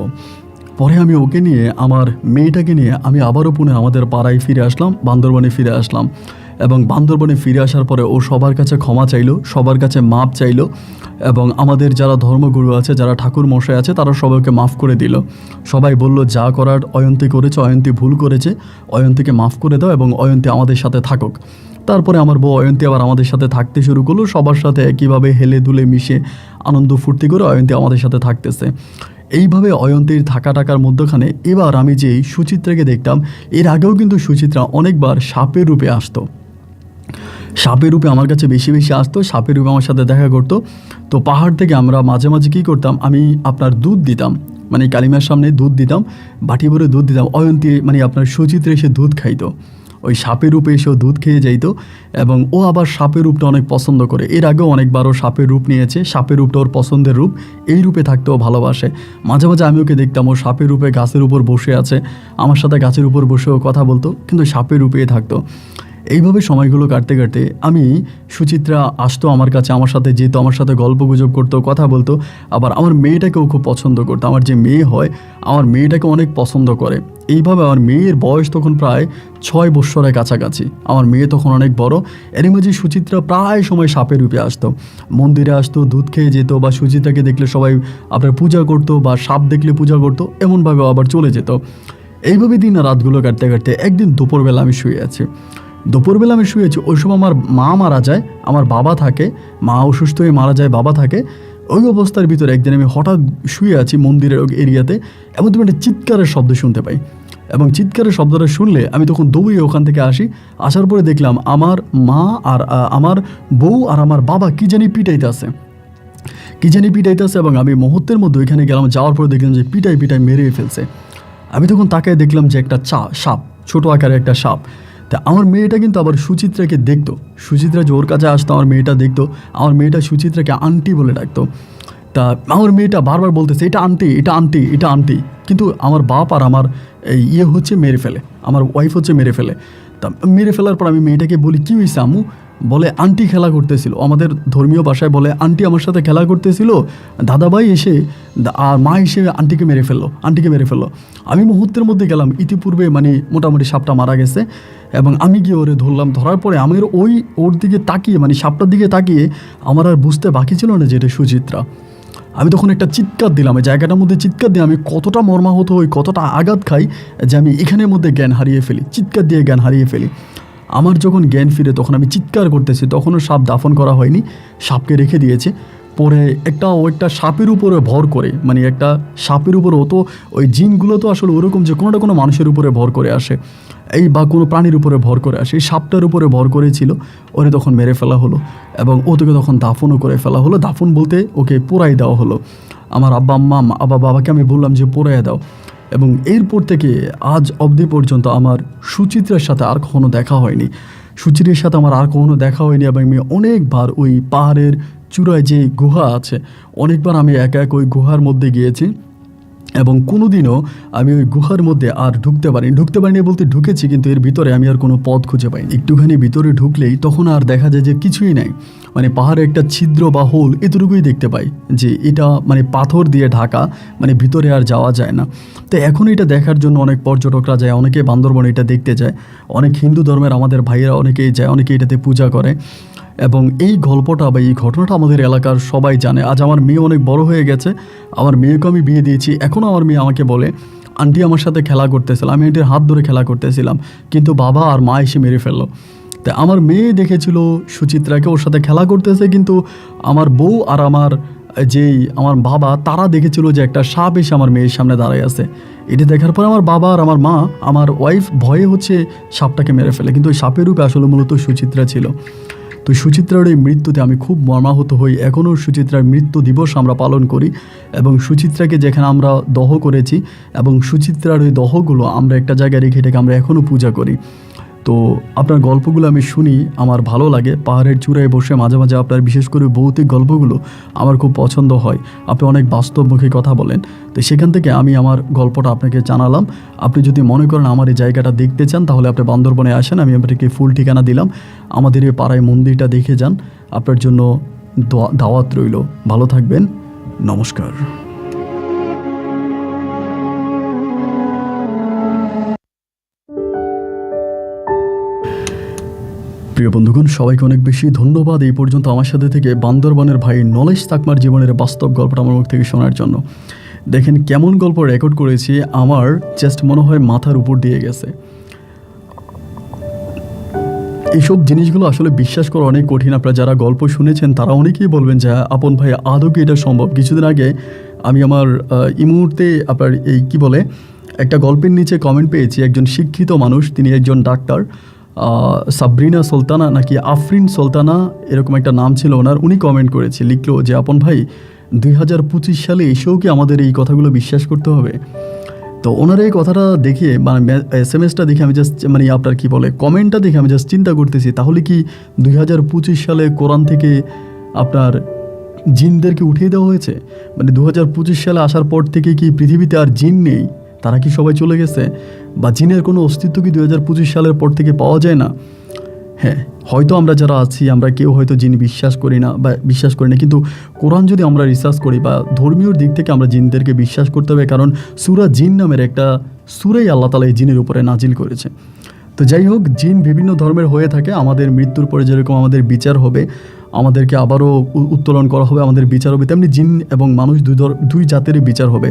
পরে আমি ওকে নিয়ে, আমার মেয়েটাকে নিয়ে আমি আবারও পুনঃ আমাদের পাড়ায় ফিরে আসলাম, বান্দরবনে ফিরে আসলাম। এবং বান্দরবনে ফিরে আসার পরে ও সবার কাছে ক্ষমা চাইলো, সবার কাছে মাপ চাইলো, এবং আমাদের যারা ধর্মগুরু আছে, যারা ঠাকুর মশাই আছে, তারা সবাইকে মাফ করে দিল। সবাই বলল যা করার অয়ন্তী করেছে, অয়ন্তী ভুল করেছে, অয়ন্তীকে মাফ করে দাও এবং অয়ন্তী আমাদের সাথে থাকুক। তারপরে আমার বউ অয়ন্তী আবার আমাদের সাথে থাকতে শুরু করলো, সবার সাথে একইভাবে হেলে দুলে মিশে আনন্দ ফুর্তি করে অয়ন্তী আমাদের সাথে থাকতেছে। এইভাবে অয়ন্তীর টাকার মধ্যখানে এবার আমি যেই সুচিত্রাকে দেখতাম, এর আগেও কিন্তু সুচিত্রা অনেকবার সাপের রূপে আসতো, সাপের রূপে আমার কাছে বেশি বেশি আসতো, সাপের রূপে আমার সাথে দেখা করতো। তো পাহাড় থেকে আমরা মাঝে মাঝে কী করতাম, আমি আপনার দুধ দিতাম, মানে কালিমার সামনে দুধ দিতাম, বাটি ভরে দুধ দিতাম, অয়ন্তী মানে আপনার সুচিত্রা এসে দুধ খাইতো, ওই সাপের রূপে এসেও দুধ খেয়ে যাইতো। এবং ও আবার সাপের রূপটা অনেক পছন্দ করে, এর আগেও অনেকবারও সাপের রূপ নিয়েছে, সাপের রূপটা ওর পছন্দের রূপ, এই রূপে থাকতেও ভালোবাসে। মাঝে মাঝে আমি ওকে দেখতাম ও সাপের রূপে গাছের উপর বসে আছে, আমার সাথে গাছের উপর বসেও কথা বলতো, কিন্তু সাপের রূপেই থাকতো। এইভাবে সময়গুলো কাটতে কাটতে আমি, সুচিত্রা আসতো আমার কাছে, আমার সাথে যেত, আমার সাথে গল্প গুজব করতো, কথা বলতো। আবার আমার মেয়েটাকেও খুব পছন্দ করতো, আমার যে মেয়ে হয় আমার মেয়েটাকে অনেক পছন্দ করে। এইভাবে আমার মেয়ের বয়স তখন প্রায় 6 বৎসরের কাছাকাছি, আমার মেয়ে তখন অনেক বড়। এরই মাঝে সুচিত্রা প্রায় সময় সাপের রূপে আসতো, মন্দিরে আসতো, দুধ খেয়ে যেত, বা সুচিত্রাকে দেখলে সবাই আপনার পূজা করতো, বা সাপ দেখলে পূজা করতো, এমনভাবে আবার চলে যেত। এইভাবে দিন রাতগুলো কাটতে কাটতে একদিন দুপুরবেলা আমি শুয়ে আছি, দুপুরবেলা আমি শুয়েছি, ওই সময় আমার মা মারা যায়, আমার বাবা থাকে, মা অসুস্থ হয়ে মারা যায়, বাবা থাকে। ওই অবস্থার ভিতরে একদিন আমি হঠাৎ শুয়ে আছি মন্দিরের এরিয়াতে, এবং তুমি একটা চিৎকারের শব্দ শুনতে পাই, এবং চিৎকারের শব্দটা শুনলে আমি তখন দৌড়িয়ে ওখান থেকে আসি। আসার পরে দেখলাম আমার মা আর আমার বউ আর আমার বাবা কী জানি পিটাইতেছে, এবং আমি মুহূর্তের মধ্যে ওইখানে গেলাম, যাওয়ার পরে দেখলাম যে পিটাই মেরে ফেলছে। আমি তখন তাকায় দেখলাম যে একটা সাপ, ছোটো আকারের একটা সাপ। তা আমার মেয়েটা কিন্তু আবার সুচিত্রাকে দেখতো, সুচিত্রা যে ওর কাছে আসতো আমার মেয়েটা দেখতো, আমার মেয়েটা সুচিত্রাকে আন্টি বলে ডাকতো। তা আমার মেয়েটা বারবার বলতেছে এটা আন্টি, এটা আন্টি, এটা আন্টি, কিন্তু আমার বাপ আর আমার হচ্ছে মেরে ফেলে, আমার ওয়াইফ হচ্ছে মেরে ফেলে। তা মেরে ফেলার পর আমি মেয়েটাকে বলি কী হয়েছে আম্মু? বলে আন্টি খেলা করতেছিল, আমাদের ধর্মীয় ভাষায় বলে আন্টি আমার সাথে খেলা করতেছিল, দাদাভাই এসে আর মা এসে আন্টিকে মেরে ফেললো। আমি মুহূর্তের মধ্যে গেলাম, ইতিপূর্বে মানে মোটামুটি সাপটা মারা গেছে, এবং আমি গিয়ে ওরে ধরলাম। ধরার পরে আমি ওর দিকে তাকিয়ে, মানে সাপটার দিকে তাকিয়ে আমার আর বুঝতে বাকি ছিল না যে এটা সুচিত্রা। আমি তখন একটা চিৎকার দিলাম, এই জায়গাটার মধ্যে চিৎকার দিয়ে আমি কতটা মর্মাহত হই, কতটা আঘাত খাই যে আমি এখানের মধ্যে জ্ঞান হারিয়ে ফেলি, চিৎকার দিয়ে জ্ঞান হারিয়ে ফেলি। আমার যখন জ্ঞান ফিরে তখন আমি চিৎকার করতেছি, তখনও সাপ দাফন করা হয়নি, সাপকে রেখে দিয়েছে। পরে একটা সাপের উপরে ভর করে, মানে একটা সাপের উপরে, ও তো ওই জিনগুলো তো আসলে ওরকম যে কোনোটা কোনো মানুষের উপরে ভর করে আসে, এই বা কোনো প্রাণীর উপরে ভর করে আসে, এই সাপটার উপরে ভর করেছিল। ওরে তখন মেরে ফেলা হলো এবং ওদেরকে তখন দাফনও করে ফেলা হলো। দাফন বলতে ওকে পোড়াই দেওয়া হলো। আমার বাবাকে আমি বললাম যে পোড়াইয়া দাও। এবং এরপর থেকে আজ অবধি পর্যন্ত আমার সুচিত্রার সাথে আর কখনো দেখা হয়নি। সুচিত্রার সাথে আমার আর কখনো দেখা হয়নি। এবং আমি অনেকবার ওই পাহাড়ের চূড়ায় যে গুহা আছে, অনেকবার আমি একা ওই গুহার মধ্যে গিয়েছি এবং কোনোদিনও আমি ওই গুহার মধ্যে আর ঢুকতে পারিনি বলতে ঢুকেছি, কিন্তু এর ভিতরে আমি আর কোনো পথ খুঁজে পাইনি। একটুখানি ভিতরে ঢুকলেই তখন আর দেখা যায় যে কিছুই নাই, মানে পাহাড়ে একটা ছিদ্র বা হোল এতটুকুই দেখতে পাই, যে এটা মানে পাথর দিয়ে ঢাকা, মানে ভিতরে আর যাওয়া যায় না। তো এখন এটা দেখার জন্য অনেক পর্যটকরা যায়, অনেকে বান্দরবনে এটা দেখতে যায়, অনেক হিন্দু ধর্মের আমাদের ভাইয়েরা অনেকেই যায়, অনেকে এটাতে পূজা করে। এবং এই গল্পটা বা এই ঘটনাটা আমাদের এলাকার সবাই জানে। আজ আমার মেয়ে অনেক বড় হয়ে গেছে, আমার মেয়েকে আমি বিয়ে দিয়েছি, এখনও আমার মেয়ে আমাকে বলে, আন্টি আমার সাথে খেলা করতেছিলাম, আমি আন্টির হাত ধরে খেলা করতেছিলাম, কিন্তু বাবা আর মা এসে মেরে ফেললো। তা আমার মেয়ে দেখেছিল সুচিত্রাকে ওর সাথে খেলা করতেছে, কিন্তু আমার বউ আর আমার বাবা তারা দেখেছিল যে একটা সাপ এসে আমার মেয়ের সামনে দাঁড়ায় আছে। এটি দেখার পর আমার বাবা আর আমার মা, আমার ওয়াইফ ভয়ে সাপটাকে মেরে ফেলে, কিন্তু ওই সাপের রূপে আসলে মূলত সুচিত্রা ছিল। তো সুচিত্রার এই মৃত্যুতে আমি খুব মর্মাহত হই। এখনও সুচিত্রার মৃত্যু দিবস আমরা পালন করি এবং সুচিত্রাকে যেখানে আমরা দহ করেছি এবং সুচিত্রার ওই দহগুলো আমরা একটা জায়গায় রেখে এটাকে আমরা এখনও পূজা করি। তো আপনার গল্পগুলো আমি শুনি, আমার ভালো লাগে। পাহাড়ের চূড়ায় বসে মাঝে মাঝে আপনার বিশেষ করে ভৌতিক গল্পগুলো আমার খুব পছন্দ হয়। আপনি অনেক বাস্তবমুখী কথা বলেন, তো সেখান থেকে আমি আমার গল্পটা আপনাকে জানালাম। আপনি যদি মনে করেন আমার এই জায়গাটা দেখতে চান, তাহলে আপনি বান্দরবনে আসেন, আমি আপনাকে ফুল ঠিকানা দিলাম। আমাদের এই পাড়ায় মন্দিরটা দেখে যান, আপনার জন্য দাওয়াত রইল। ভালো থাকবেন, নমস্কার। প্রিয় বন্ধুগণ, সবাইকে অনেক বেশি ধন্যবাদ এই পর্যন্ত আমার সাথে থেকে বান্দরবনের ভাই নলেজ তাকমার জীবনের বাস্তব গল্পটা আমার মুখ থেকে শোনার জন্য। দেখেন কেমন গল্প রেকর্ড করেছি, আমার জাস্ট মনে হয় মাথার উপর দিয়ে গেছে। এইসব জিনিসগুলো আসলে বিশ্বাস করা অনেক কঠিন। আপনারা যারা গল্প শুনেছেন তারা অনেকেই বলবেন যে আপন ভাই আদৌ কি এটা সম্ভব। কিছুদিন আগে আমি আমার এই মুহূর্তে আপনার একটা গল্পের নিচে কমেন্ট পেয়েছি, একজন শিক্ষিত মানুষ, তিনি একজন ডাক্তার, সাবরিনা সুলতানা নাকি আফরিন সুলতানা এরকম একটা নাম ছিল ওনার। উনি কমেন্ট করেছে, লিখলো যে আপন ভাই 2025 সালে এসেও কি আমাদের এই কথাগুলো বিশ্বাস করতে হবে। তো ওনার এই কথাটা দেখে, মানে SMS-টা দেখে আমি জাস্ট আপনার কমেন্টটা দেখে আমি জাস্ট চিন্তা করতেছি, তাহলে কি 2025 সালে কোরআন থেকে আপনার জিনদেরকে উঠিয়ে দেওয়া হয়েছে? মানে 2025 সালে আসার পর থেকে কি পৃথিবীতে আর জিন নেই? তারা কি সবাই চলে গেছে? বা জিনের কোনো অস্তিত্ব কি 2025 সালের পর থেকে পাওয়া যায় না? হ্যাঁ, হয়তো আমরা যারা আছি আমরা কেউ হয়তো জিন বিশ্বাস করি না, কিন্তু কোরআন যদি আমরা রিসার্চ করি বা ধর্মীয় দিক থেকে আমরা জিনদেরকে বিশ্বাস করতে হবে, কারণ সূরা জিন নামের একটা সূরাই আল্লাহ তাআলা এই জিনের উপরে নাজিল করেছে। তো যাই হোক, জিন বিভিন্ন ধর্মের হয়ে থাকে। আমাদের মৃত্যুর পরে যেরকম আমাদের বিচার হবে, আমাদেরকে আবারও উত্তোলন করা হবে, আমাদের বিচার হবে, তেমনি জিন এবং মানুষ দুই জাতেরই বিচার হবে।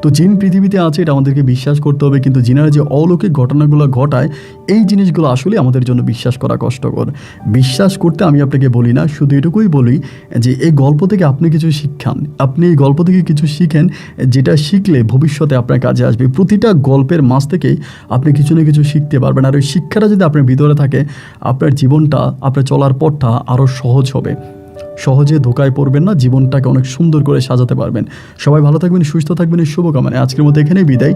তো জিন পৃথিবীতে আছে, এটা আমাদেরকে বিশ্বাস করতে হবে, কিন্তু জিনেরা যে অলৌকিক ঘটনাগুলো ঘটায়, এই জিনিসগুলো আসলে আমাদের জন্য বিশ্বাস করা কষ্টকর। বিশ্বাস করতে আমি আপনাকে বলি না, শুধু এটুকুই বলি যে এই গল্প থেকে আপনি কিছু আপনি এই গল্প থেকে কিছু শিখেন, যেটা শিখলে ভবিষ্যতে আপনার কাজে আসবে। প্রতিটা গল্পের মাঝ থেকেই আপনি কিছু না কিছু শিখতে পারবেন, আর ওই শিক্ষাটা যদি আপনার ভিতরে থাকে, আপনার জীবনটা, আপনার চলার পথটা আরও সহজ হবে। সহজে ধোকায় পড়বেন না, জীবনটাকে অনেক সুন্দর করে সাজাতে পারবেন। সবাই ভালো থাকবেন, সুস্থ থাকবেন, এই শুভকামনায় আজকের মতো এখানেই বিদায়।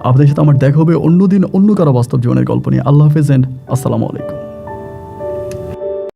আপনাদের সাথে আমার দেখা হবে অন্যদিন অন্য কারো বাস্তব জীবনের গল্প নিয়ে। আল্লাহ হাফেজ এন্ড আসসালামু আলাইকুম।